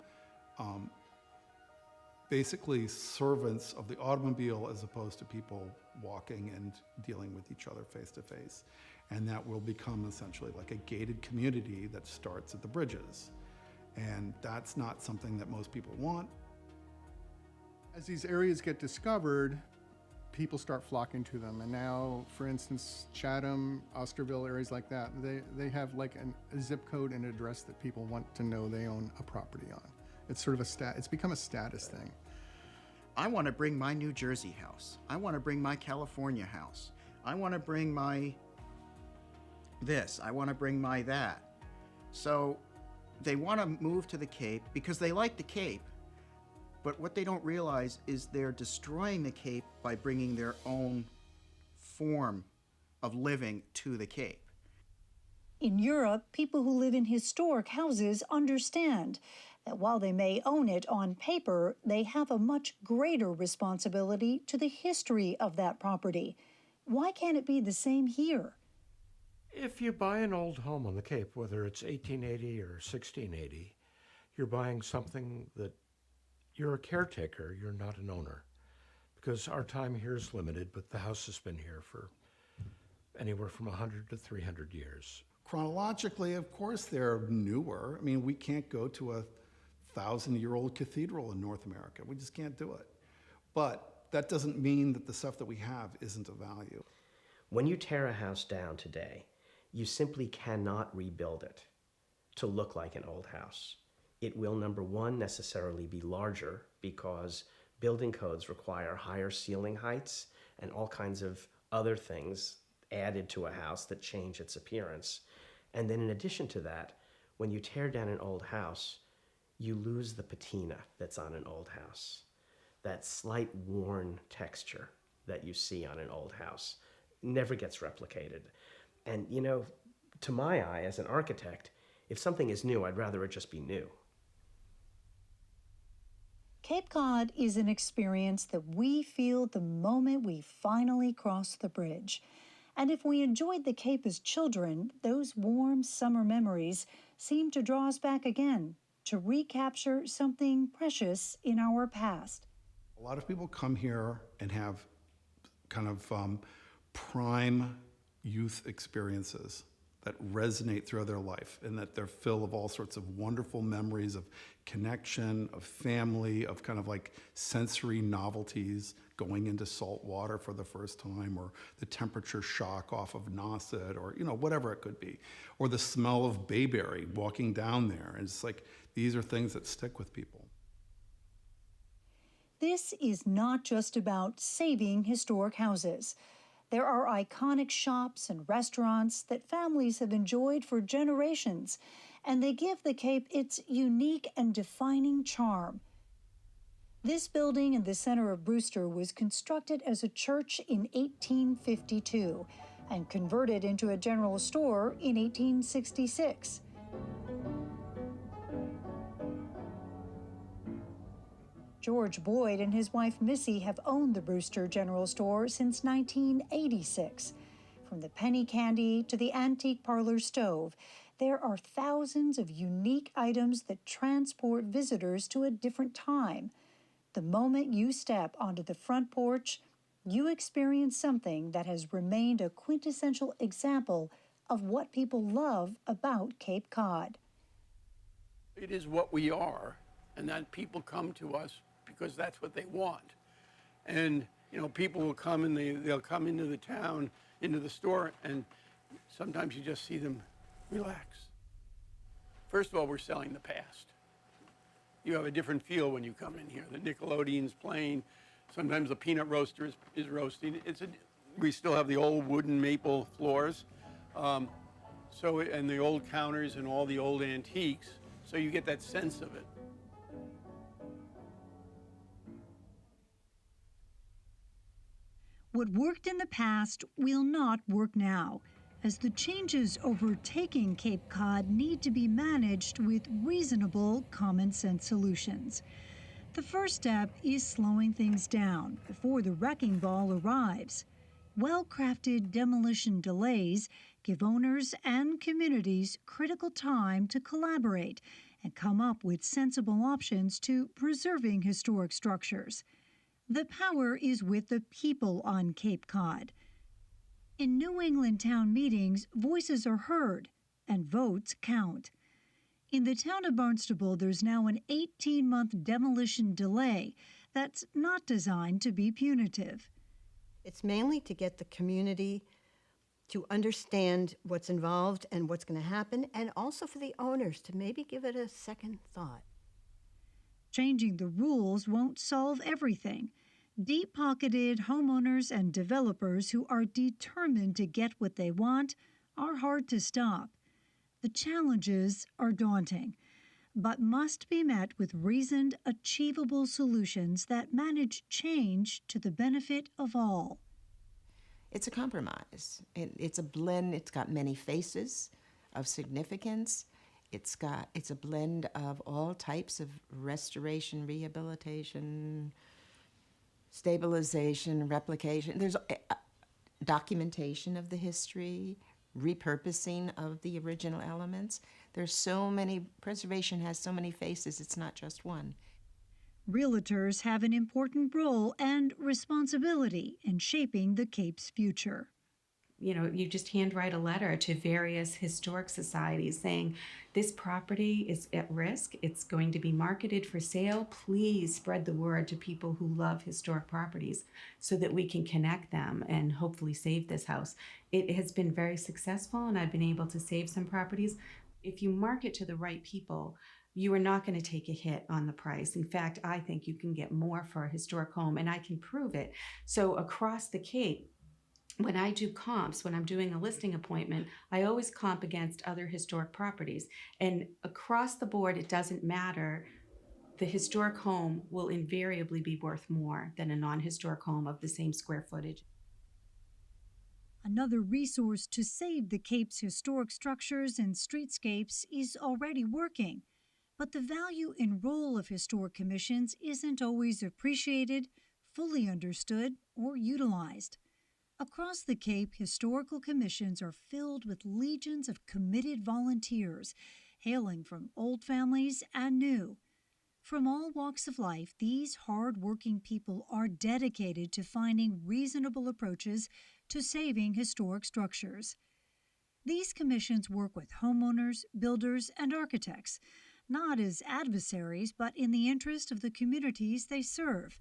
basically servants of the automobile as opposed to people walking and dealing with each other face to face. And that will become essentially like a gated community that starts at the bridges. And that's not something that most people want. As these areas get discovered, people start flocking to them. And now, for instance, Chatham, Osterville, areas like that, they have like a zip code and address that people want to know they own a property on. It's sort of it's become a status thing. I want to bring my New Jersey house. I want to bring my California house. I want to bring my this. I want to bring my that. So they want to move to the Cape because they like the Cape, but what they don't realize is they're destroying the Cape by bringing their own form of living to the Cape. In Europe, people who live in historic houses understand that while they may own it on paper, they have a much greater responsibility to the history of that property. Why can't it be the same here? If you buy an old home on the Cape, whether it's 1880 or 1680, you're buying something that you're a caretaker, you're not an owner. Because our time here is limited, but the house has been here for anywhere from 100 to 300 years. Chronologically, of course, they're newer. I mean, we can't go to a 1,000-year-old cathedral in North America. We just can't do it. But that doesn't mean that the stuff that we have isn't of value. When you tear a house down today, you simply cannot rebuild it to look like an old house. It will, number one, necessarily be larger because building codes require higher ceiling heights and all kinds of other things added to a house that change its appearance. And then in addition to that, when you tear down an old house, you lose the patina that's on an old house. That slight worn texture that you see on an old house never gets replicated. And you know, to my eye as an architect, if something is new, I'd rather it just be new. Cape Cod is an experience that we feel the moment we finally cross the bridge. And if we enjoyed the Cape as children, those warm summer memories seem to draw us back again, to recapture something precious in our past. A lot of people come here and have kind of prime youth experiences that resonate throughout their life, and that they're full of all sorts of wonderful memories of connection, of family, of kind of like sensory novelties, going into salt water for the first time, or the temperature shock off of Nauset, or you know, whatever it could be, or the smell of bayberry walking down there. And it's like, these are things that stick with people. This is not just about saving historic houses. There are iconic shops and restaurants that families have enjoyed for generations, and they give the Cape its unique and defining charm. This building in the center of Brewster was constructed as a church in 1852 and converted into a general store in 1866. George Boyd and his wife Missy have owned the Brewster General Store since 1986. From the penny candy to the antique parlor stove, there are thousands of unique items that transport visitors to a different time. The moment you step onto the front porch, you experience something that has remained a quintessential example of what people love about Cape Cod. It is what we are, and that people come to us because that's what they want. And, you know, people will come and they'll come into the town, into the store, and sometimes you just see them relax. First of all, we're selling the past. You have a different feel when you come in here. The Nickelodeon's playing. Sometimes the peanut roaster is roasting. We still have the old wooden maple floors. And the old counters and all the old antiques. So you get that sense of it. What worked in the past will not work now, as the changes overtaking Cape Cod need to be managed with reasonable, common-sense solutions. The first step is slowing things down before the wrecking ball arrives. Well-crafted demolition delays give owners and communities critical time to collaborate and come up with sensible options to preserving historic structures. The power is with the people on Cape Cod. In New England town meetings, voices are heard and votes count. In the town of Barnstable, there's now an 18-month demolition delay that's not designed to be punitive. It's mainly to get the community to understand what's involved and what's going to happen, and also for the owners to maybe give it a second thought. Changing the rules won't solve everything. Deep-pocketed homeowners and developers who are determined to get what they want are hard to stop. The challenges are daunting, but must be met with reasoned, achievable solutions that manage change to the benefit of all. It's a compromise. It's a blend. It's got many faces of significance. It's a blend of all types of restoration, rehabilitation, stabilization, replication. There's documentation of the history, repurposing of the original elements. There's so many, preservation has so many faces, it's not just one. Realtors have an important role and responsibility in shaping the Cape's future. You know, you just handwrite a letter to various historic societies saying, this property is at risk. It's going to be marketed for sale. Please spread the word to people who love historic properties so that we can connect them and hopefully save this house. It has been very successful, and I've been able to save some properties. If you market to the right people, you are not going to take a hit on the price. In fact, I think you can get more for a historic home, and I can prove it. So across the Cape, when I do comps, when I'm doing a listing appointment, I always comp against other historic properties. And across the board, it doesn't matter. The historic home will invariably be worth more than a non-historic home of the same square footage. Another resource to save the Cape's historic structures and streetscapes is already working. But the value and role of historic commissions isn't always appreciated, fully understood, or utilized. Across the Cape, historical commissions are filled with legions of committed volunteers, hailing from old families and new. From all walks of life, these hard-working people are dedicated to finding reasonable approaches to saving historic structures. These commissions work with homeowners, builders, and architects, not as adversaries, but in the interest of the communities they serve.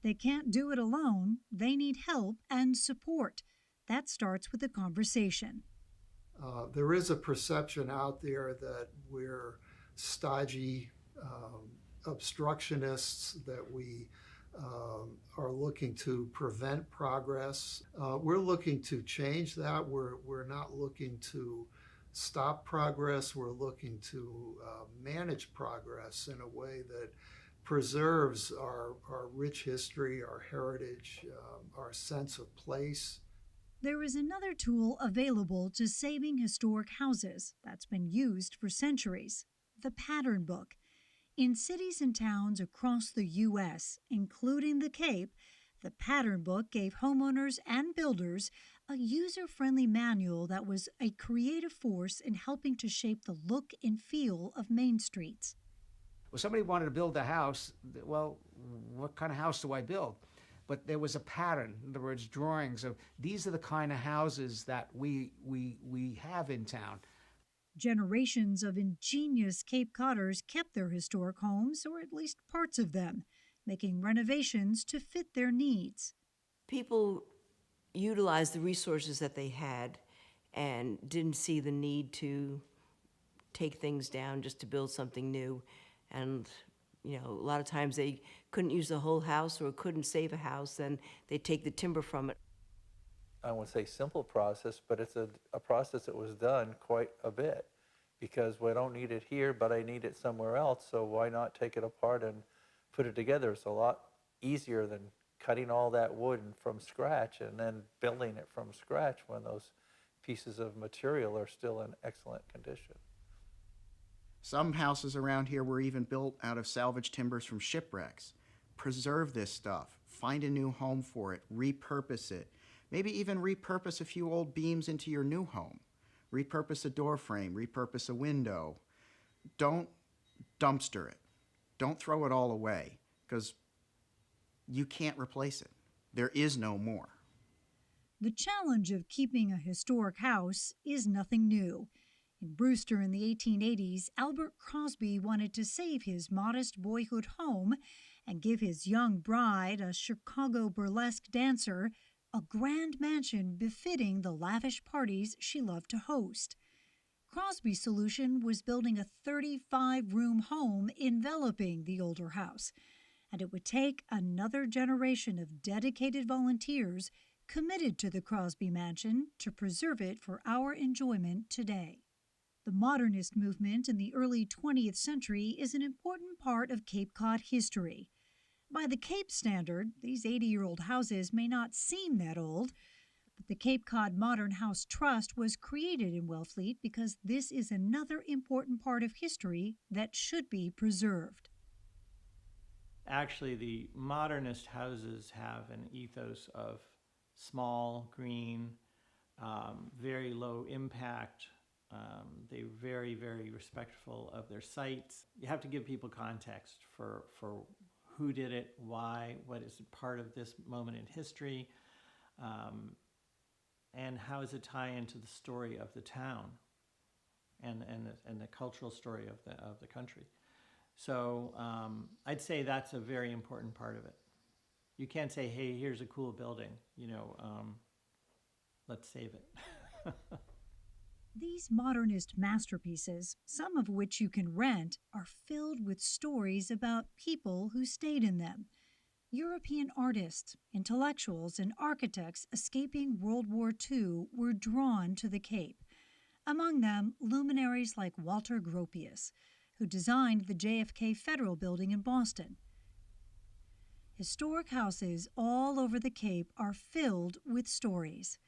They can't do it alone. They need help and support. That starts with a conversation. There is a perception out there that we're stodgy obstructionists, that we are looking to prevent progress. We're looking to change that. We're not looking to stop progress. We're looking to manage progress in a way that preserves our rich history, our heritage, our sense of place. There is another tool available to saving historic houses that's been used for centuries: the pattern book. In cities and towns across the U.S., including the Cape, the pattern book gave homeowners and builders a user-friendly manual that was a creative force in helping to shape the look and feel of main streets. Well, somebody wanted to build a house. Well, what kind of house do I build? But there was a pattern, in other words, drawings of these are the kind of houses that we have in town. Generations of ingenious Cape Codders kept their historic homes, or at least parts of them, making renovations to fit their needs. People utilized the resources that they had and didn't see the need to take things down just to build something new. And, you know, a lot of times they couldn't use the whole house or couldn't save a house, then they'd take the timber from it. I won't say simple process, but it's a process that was done quite a bit, because we don't need it here, but I need it somewhere else, so why not take it apart and put it together? It's a lot easier than cutting all that wood from scratch and then building it from scratch when those pieces of material are still in excellent condition. Some houses around here were even built out of salvaged timbers from shipwrecks. Preserve this stuff, find a new home for it, repurpose it. Maybe even repurpose a few old beams into your new home. Repurpose a door frame, repurpose a window. Don't dumpster it. Don't throw it all away, because you can't replace it. There is no more. The challenge of keeping a historic house is nothing new. In Brewster in the 1880s, Albert Crosby wanted to save his modest boyhood home and give his young bride, a Chicago burlesque dancer, a grand mansion befitting the lavish parties she loved to host. Crosby's solution was building a 35-room home enveloping the older house, and it would take another generation of dedicated volunteers committed to the Crosby Mansion to preserve it for our enjoyment today. The modernist movement in the early 20th century is an important part of Cape Cod history. By the Cape standard, these 80-year-old houses may not seem that old, but the Cape Cod Modern House Trust was created in Wellfleet because this is another important part of history that should be preserved. Actually, the modernist houses have an ethos of small, green, very low impact. They're very, very respectful of their sites. You have to give people context for who did it, why, what is part of this moment in history, and how does it tie into the story of the town and the cultural story of the country. So I'd say that's a very important part of it. You can't say, hey, here's a cool building, let's save it. These modernist masterpieces, some of which you can rent, are filled with stories about people who stayed in them. European artists, intellectuals, and architects escaping World War II were drawn to the Cape. Among them, luminaries like Walter Gropius, who designed the JFK Federal Building in Boston. Historic houses all over the Cape are filled with stories.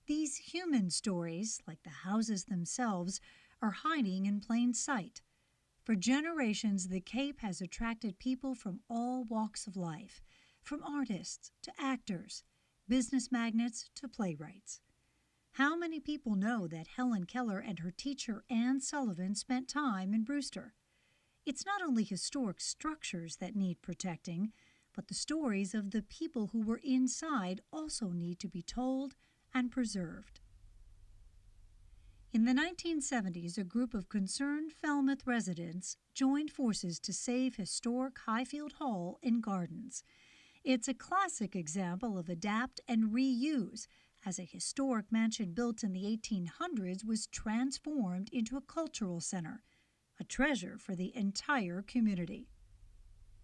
These human stories, like the houses themselves, are hiding in plain sight. For generations, the Cape has attracted people from all walks of life, from artists to actors, business magnates to playwrights. How many people know that Helen Keller and her teacher Anne Sullivan spent time in Brewster? It's not only historic structures that need protecting, but the stories of the people who were inside also need to be told and preserved. In the 1970s, a group of concerned Falmouth residents joined forces to save historic Highfield Hall and Gardens. It's a classic example of adapt and reuse, as a historic mansion built in the 1800s was transformed into a cultural center, a treasure for the entire community.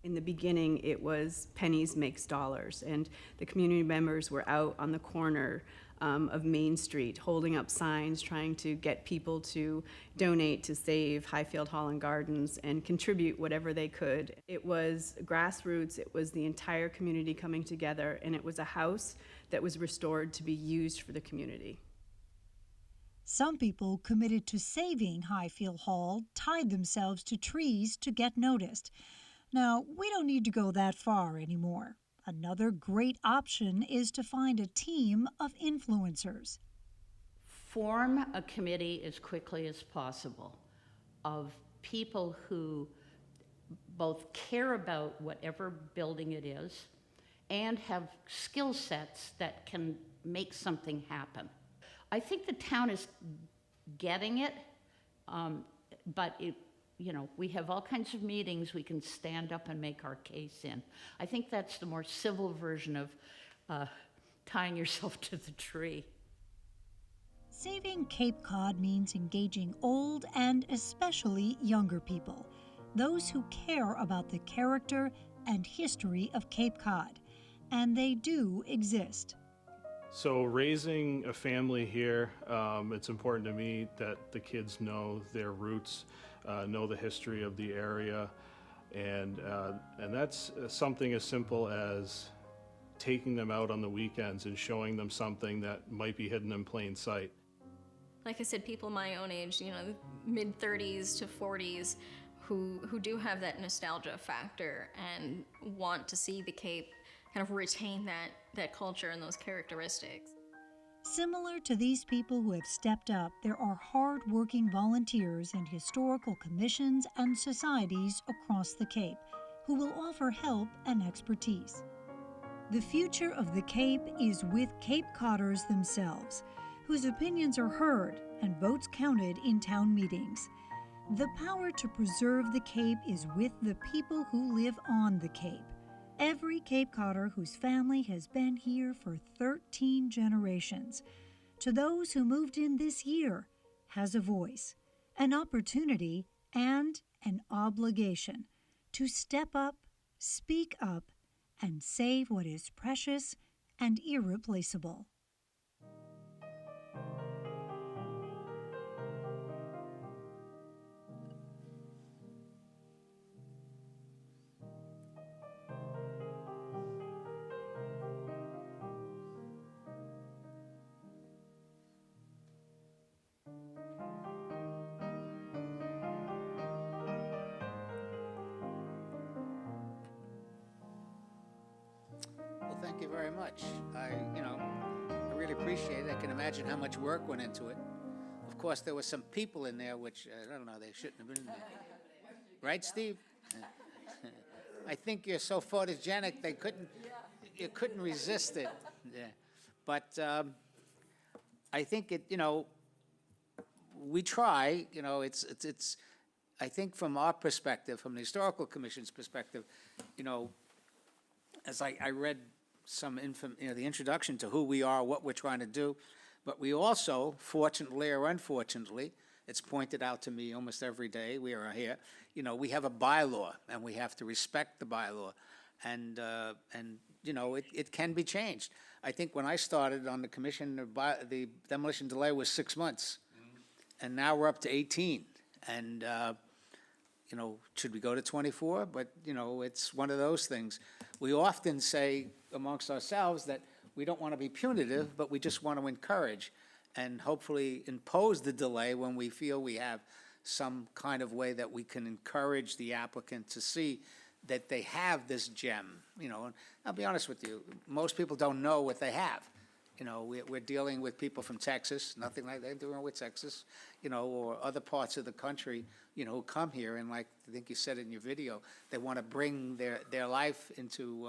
In the beginning, it was pennies makes dollars, and the community members were out on the corner of Main Street holding up signs trying to get people to donate to save Highfield Hall and Gardens and contribute whatever they could. It was grassroots, it was the entire community coming together, and it was a house that was restored to be used for the community. Some people committed to saving Highfield Hall tied themselves to trees to get noticed. Now, we don't need to go that far anymore. Another great option is to find a team of influencers. Form a committee as quickly as possible of people who both care about whatever building it is and have skill sets that can make something happen. I think the town is getting it, but we have all kinds of meetings we can stand up and make our case in. I think that's the more civil version of tying yourself to the tree. Saving Cape Cod means engaging old and especially younger people, those who care about the character and history of Cape Cod, and they do exist. So raising a family here, it's important to me that the kids know their roots, know the history of the area, and that's something as simple as taking them out on the weekends and showing them something that might be hidden in plain sight. Like I said, people my own age, mid-30s to 40s, who do have that nostalgia factor and want to see the Cape kind of retain that culture and those characteristics. Similar to these people who have stepped up, there are hard-working volunteers in historical commissions and societies across the Cape who will offer help and expertise. The future of the Cape is with Cape Codders themselves, whose opinions are heard and votes counted in town meetings. The power to preserve the Cape is with the people who live on the Cape. Every Cape Codder whose family has been here for 13 generations, to those who moved in this year, has a voice. an opportunity, and an obligation to step up, speak up, and save what is precious and irreplaceable. Well, thank you very much. I really appreciate it. I can imagine how much work went into it. Of course, there were some people in there which, I don't know, they shouldn't have been in there. Right, Steve? I think you're so photogenic, you couldn't resist it. Yeah. But I think we try, it's, I think from our perspective, from the Historical Commission's perspective, as I read some the introduction to who we are, what we're trying to do, but we also, fortunately or unfortunately, it's pointed out to me almost every day we are here, we have a bylaw, and we have to respect the bylaw, and it can be changed. I think when I started on the commission, the demolition delay was 6 months, and now we're up to 18, and should we go to 24? But, it's one of those things. We often say amongst ourselves that we don't want to be punitive, but we just want to encourage and hopefully impose the delay when we feel we have some kind of way that we can encourage the applicant to see that they have this gem, And I'll be honest with you, most people don't know what they have. We're dealing with people from Texas, nothing like that doing with Texas, or other parts of the country, who come here and, like I think you said in your video, they want to bring their life into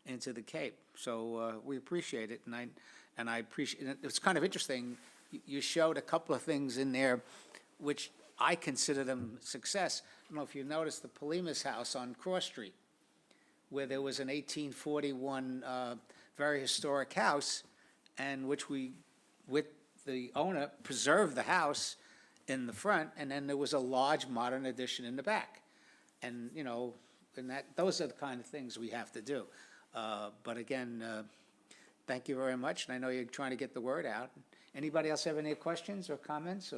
the Cape. So we appreciate it, and I appreciate it. It's kind of interesting. You showed a couple of things in there, which I consider them success. I don't know if you noticed the Polimas house on Cross Street, where there was an 1841 very historic house, and which we, with the owner, preserved the house in the front, and then there was a large modern addition in the back. And, those are the kind of things we have to do. But again, thank you very much, and I know you're trying to get the word out. Anybody else have any questions or comments?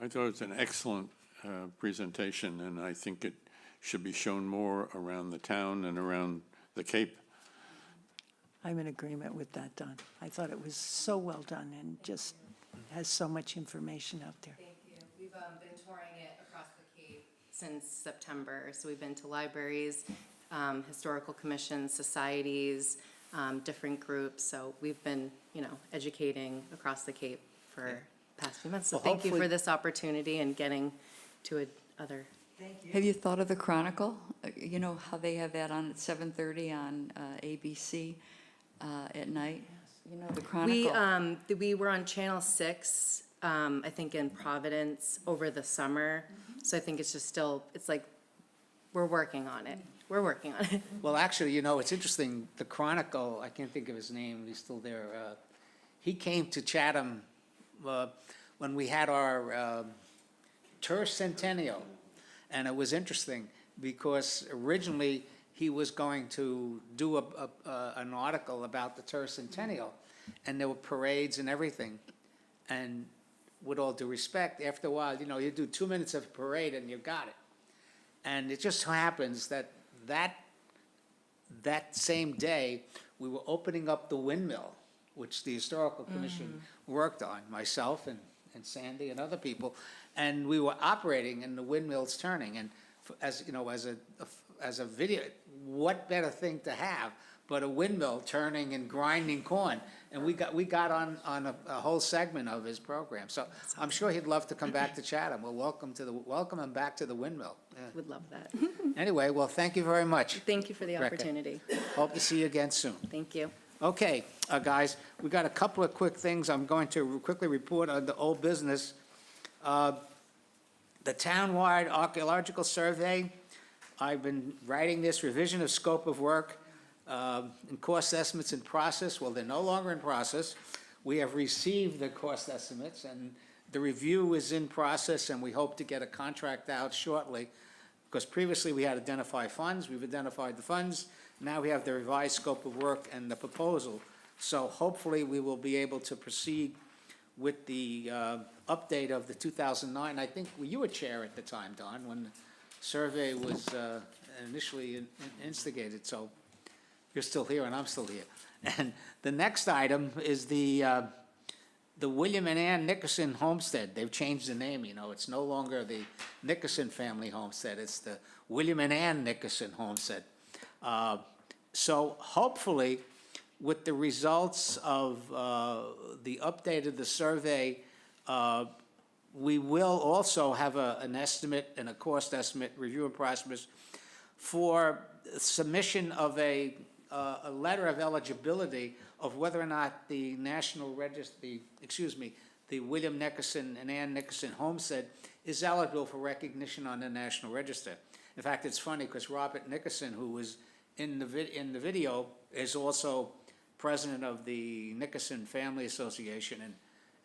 I thought it was an excellent presentation, and I think it should be shown more around the town and around the Cape. I'm in agreement with that, Don. I thought it was so well done and just has so much information out there. Thank you. We've been touring it across the Cape since September. So we've been to libraries, historical commissions, societies, different groups. So we've been, educating across the Cape for the past few months. So Well, thank you for hopefully- this opportunity and getting to other. Have you thought of the Chronicle? You know how they have that on at 7:30 on ABC at night? You know, the Chronicle? We were on Channel 6, I think in Providence over the summer. So I think it's just still, it's like, we're working on it. We're working on it. Well, actually, it's interesting. The Chronicle, I can't think of his name. He's still there. He came to Chatham when we had our tercentennial, and it was interesting because originally he was going to do an article about the tercentennial, and there were parades and everything. And with all due respect, after a while, you do 2 minutes of a parade and you got it. And it just so happens that same day, we were opening up the windmill, which the Historical Commission worked on, myself and Sandy and other people, and we were operating and the windmill's turning. And as a video, what better thing to have but a windmill turning and grinding corn? And we got on a whole segment of his program. So I'm sure he'd love to come back to Chatham. We'll welcome him back to the windmill. Yeah. Would love that. Anyway, well, thank you very much. Thank you for the Rebecca. opportunity. Hope to see you again soon. Thank you. Okay, guys, we got a couple of quick things. I'm going to quickly report on the old business. The town-wide archaeological survey, I've been writing this revision of scope of work and cost estimates in process. Well, they're no longer in process. We have received the cost estimates, and The review is in process, and we hope to get a contract out shortly, because previously we had identified funds, we've identified the funds, now we have the revised scope of work and the proposal. So hopefully we will be able to proceed with the update of the 2009, I think you were chair at the time, Don, when the survey was initially instigated, so you're still here and I'm still here. And the next item is the William and Ann Nickerson Homestead. They've changed the name, you know, it's no longer the Nickerson family homestead, it's the William and Ann Nickerson Homestead. So hopefully, with the results of the update of the survey, we will also have an estimate and a cost estimate, review and process, for submission of a letter of eligibility of whether or not the National Register, the William Nickerson and Ann Nickerson Homestead is eligible for recognition on the National Register. In fact, it's funny because Robert Nickerson, who was in the video, is also president of the Nickerson Family Association,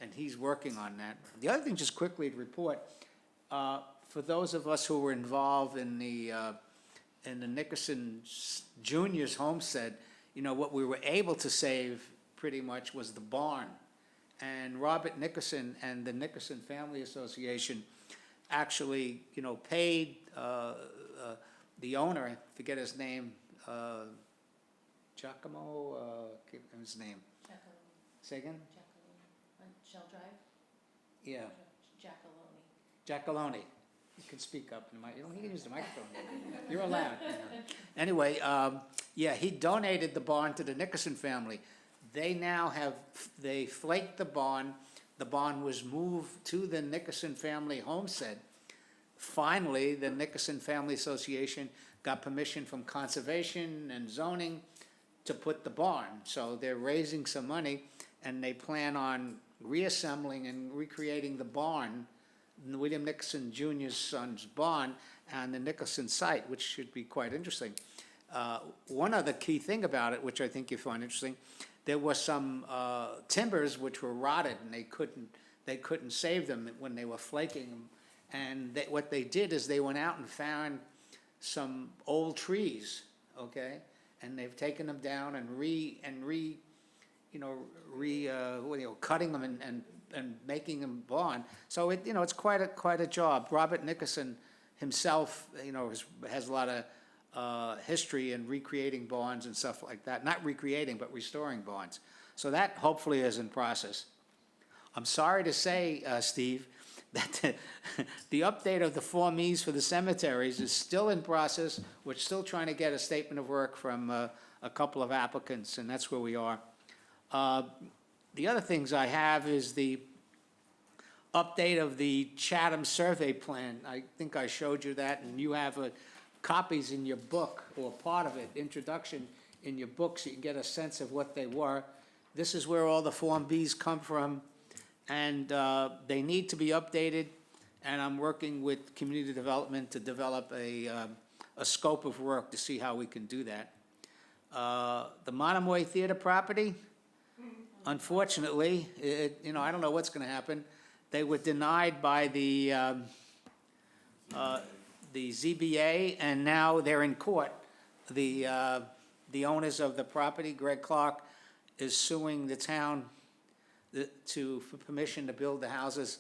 and he's working on that. The other thing, just quickly to report, for those of us who were involved in the Nickerson Junior's homestead, you know, what we were able to save pretty much was the barn. And Robert Nickerson and the Nickerson Family Association actually, you know, paid the owner, I forget his name, Giacomo, his name. Say again? On Shell Drive? Yeah. Giacalone. Giacalone. You can speak up. You don't need to use the microphone. You're allowed. Anyway, yeah, he donated the barn to the Nickerson family. They now they flaked the barn. The barn was moved to the Nickerson family homestead. Finally, the Nickerson Family Association got permission from conservation and zoning to put the barn. So they're raising some money, and they plan on reassembling and recreating the barn, William Nickerson Jr.'s son's barn, on the Nickerson site, which should be quite interesting. One other key thing about it, which I think you find interesting, there were some timbers which were rotted, and they couldn't save them when they were flaking them. And what they did is they went out and found some old trees, okay, and they've taken them down and cutting them and making them barn. So it's quite a job. Robert Nickerson himself, has a lot of history in recreating barns and stuff like that. Not recreating, but restoring barns. So that hopefully is in process. I'm sorry to say, Steve, that the update of the Form Es for the cemeteries is still in process. We're still trying to get a statement of work from a couple of applicants, and that's where we are. The other things I have is the update of the Chatham survey plan. I think I showed you that, and you have copies in your book, or part of it, introduction in your book, so you can get a sense of what they were. This is where all the Form Bs come from, and they need to be updated, and I'm working with community development to develop a scope of work to see how we can do that. The Monomoy Theater property, unfortunately, I don't know what's going to happen. They were denied by the ZBA, and now they're in court. The owners of the property, Greg Clark, is suing the town for permission to build the houses.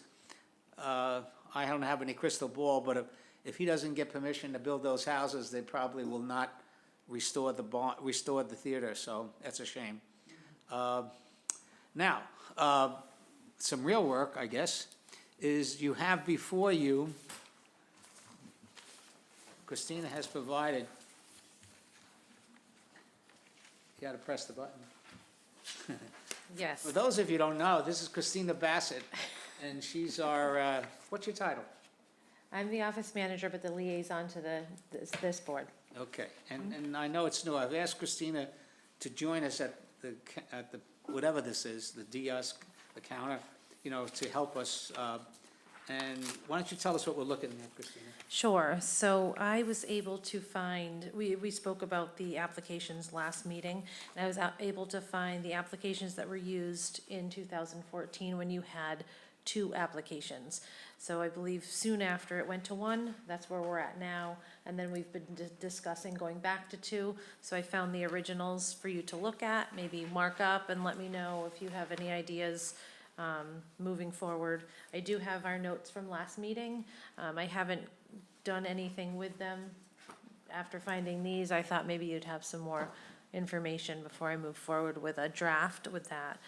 I don't have any crystal ball, but if he doesn't get permission to build those houses, they probably will not restore the theater. So that's a shame. Now, some real work, I guess, is you have before you. Christina has provided. You got to press the button. Yes. For those of you who don't know, this is Christina Bassett, and she's our, what's your title? I'm the office manager, but the liaison to this board. Okay, and I know it's new. I've asked Christina to join us at the whatever this is, the DUS, the counter, to help us. And why don't you tell us what we're looking at, Christina? Sure. So I was able to find, we spoke about the applications last meeting, and I was able to find the applications that were used in 2014 when you had 2 applications. So I believe soon after it went to 1, that's where we're at now. And then we've been discussing going back to 2. So I found the originals for you to look at, maybe mark up and let me know if you have any ideas moving forward. I do have our notes from last meeting. I haven't done anything with them. After finding these, I thought maybe you'd have some more information before I move forward with a draft with that.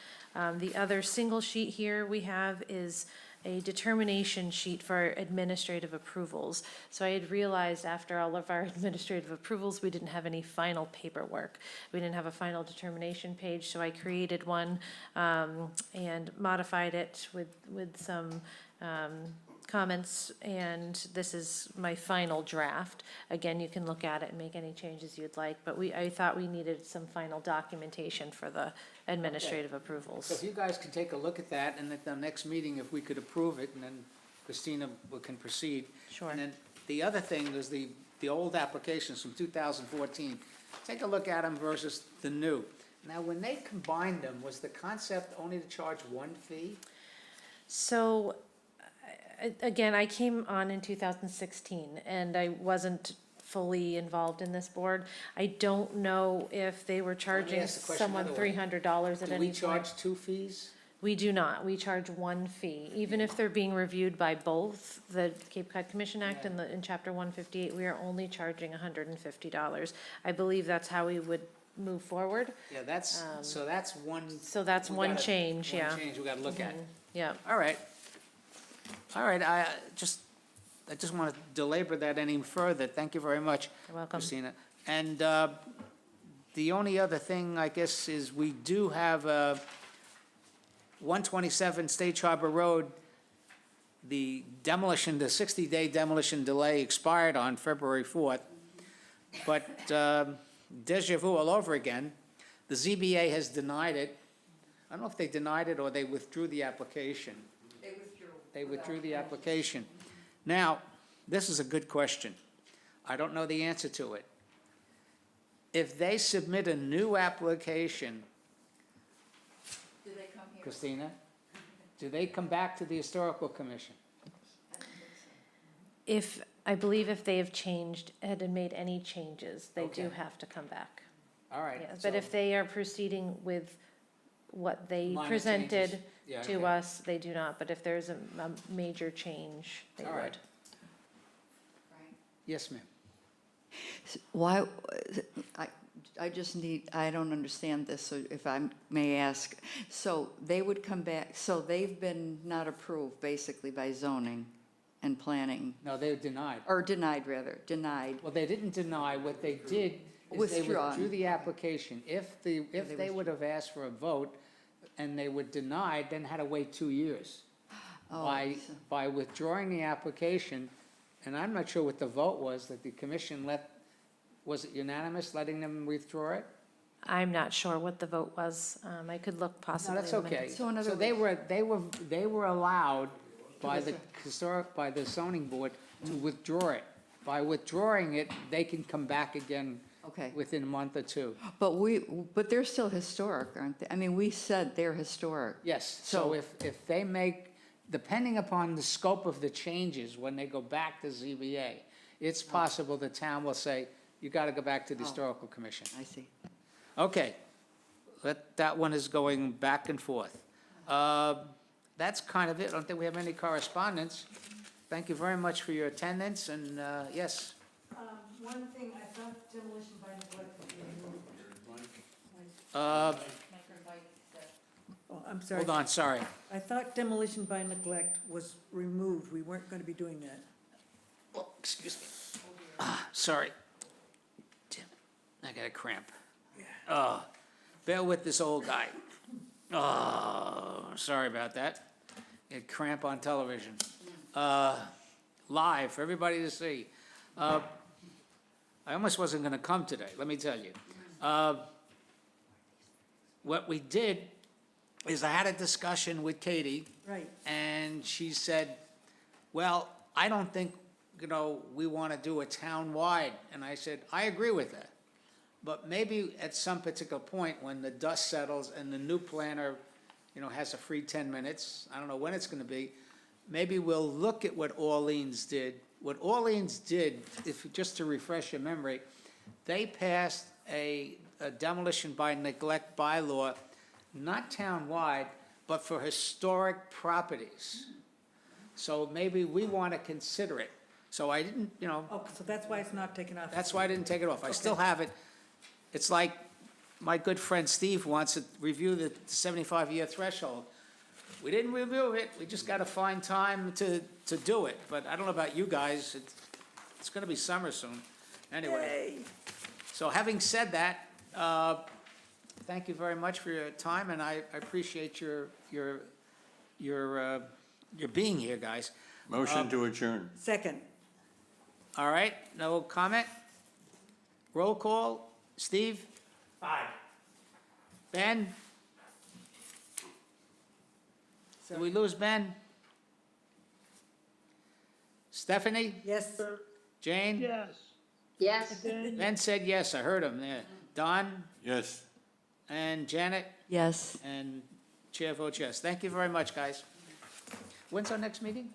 The other single sheet here we have is a determination sheet for administrative approvals. So I had realized after all of our administrative approvals, we didn't have any final paperwork. We didn't have a final determination page, so I created one and modified it with some comments, and this is my final draft. Again, you can look at it and make any changes you'd like, but I thought we needed some final documentation for the administrative approvals. So if you guys can take a look at that, and at the next meeting, if we could approve it, and then Christina can proceed. Sure. And then the other thing is the old applications from 2014. Take a look at them versus the new. Now, when they combined them, was the concept only to charge one fee? So, again, I came on in 2016, and I wasn't fully involved in this board. I don't know if they were charging ask the question someone another way. $300 at Do any we point. charge 2 fees? We do not. We charge 1 fee. Even if they're being reviewed by both the Cape Cod Commission Act and in Chapter 158, we are only charging $150. I believe that's how we would move forward. Yeah, that's, so that's one. So that's we one gotta- change, yeah. One change we gotta look at. Yeah. All right. All right, I just want to belabor that any further. Thank you very much, You're welcome. Christina. And the only other thing, I guess, is we do have 127 Stage Harbor Road. The demolition, the 60-day demolition delay expired on February 4th. But déjà vu all over again. The ZBA has denied it. I don't know if they denied it or they withdrew the application. They withdrew the application. Now, this is a good question. I don't know the answer to it. If they submit a new application, Do they come here? Christina, do they come back to the Historical Commission? I believe if they have changed, had made any changes, they do Okay. have to come back. All right. Yeah, But if they are proceeding with what they Minor presented changes. Yeah, to okay. us, they do not. But if there's a major change, they All right. would. Yes, ma'am. Why, I just need, I don't understand this, so if I may ask. So they would come back, so they've been not approved basically by zoning and planning, No, they denied. or denied rather, denied. Well, they didn't deny. What they did is they Withdrawn. withdrew the application. If they would have asked for a vote and they were denied, then had to wait 2 years. Oh, By withdrawing the application, and I'm not sure what the vote was, that the commission was it unanimous letting them withdraw it? I'm not sure what the vote was. I could look No, possibly. that's in the okay. minutes. So they were allowed by the zoning board to withdraw it. By withdrawing it, they can come back again Okay. within a month or two. But they're still historic, aren't they? I mean, we said they're historic. Yes, So- so if they make, depending upon the scope of the changes, when they go back to ZBA, it's possible the town will say, you gotta go back to the Historical Commission. I see. Okay, that one is going back and forth. That's kind of it, I don't think we have any correspondence. Thank you very much for your attendance, and yes. One thing, I thought demolition by neglect would be removed. Oh, I'm sorry. Hold on, sorry. I thought demolition by neglect was removed. We weren't going to be doing that. Oh, excuse me. Sorry. Damn it, I got a cramp. Bear with this old guy. Oh, sorry about that. Get cramp on television. Live for everybody to see. I almost wasn't gonna come today, let me tell you. What we did is I had a discussion with Katie. Right. And she said, well, I don't think, we want to do a town-wide. And I said, I agree with that. But maybe at some particular point, when the dust settles and the new planner has a free 10 minutes, I don't know when it's gonna be, maybe we'll look at what Orleans did. What Orleans did, just to refresh your memory, they passed a demolition by neglect bylaw, not townwide, but for historic properties. So maybe we want to consider it. So I didn't, Oh, so that's why it's not taken off? that's why I didn't take it off. I still have it. It's like my good friend Steve wants to review the 75-year threshold. We didn't review it, we just got to find time to do it. But I don't know about you guys, it's going to be summer soon. Anyway. So having said that, thank you very much for your time, and I appreciate your being here, guys. Motion to adjourn. Second. All right, no comment? Roll call, Steve? Aye. Ben? Did we lose Ben? Stephanie? Yes. Jane? Yes. Yes. Ben said yes, I heard him there. Don? Yes. And Janet? Yes. And chair votes yes. Thank you very much, guys. When's our next meeting?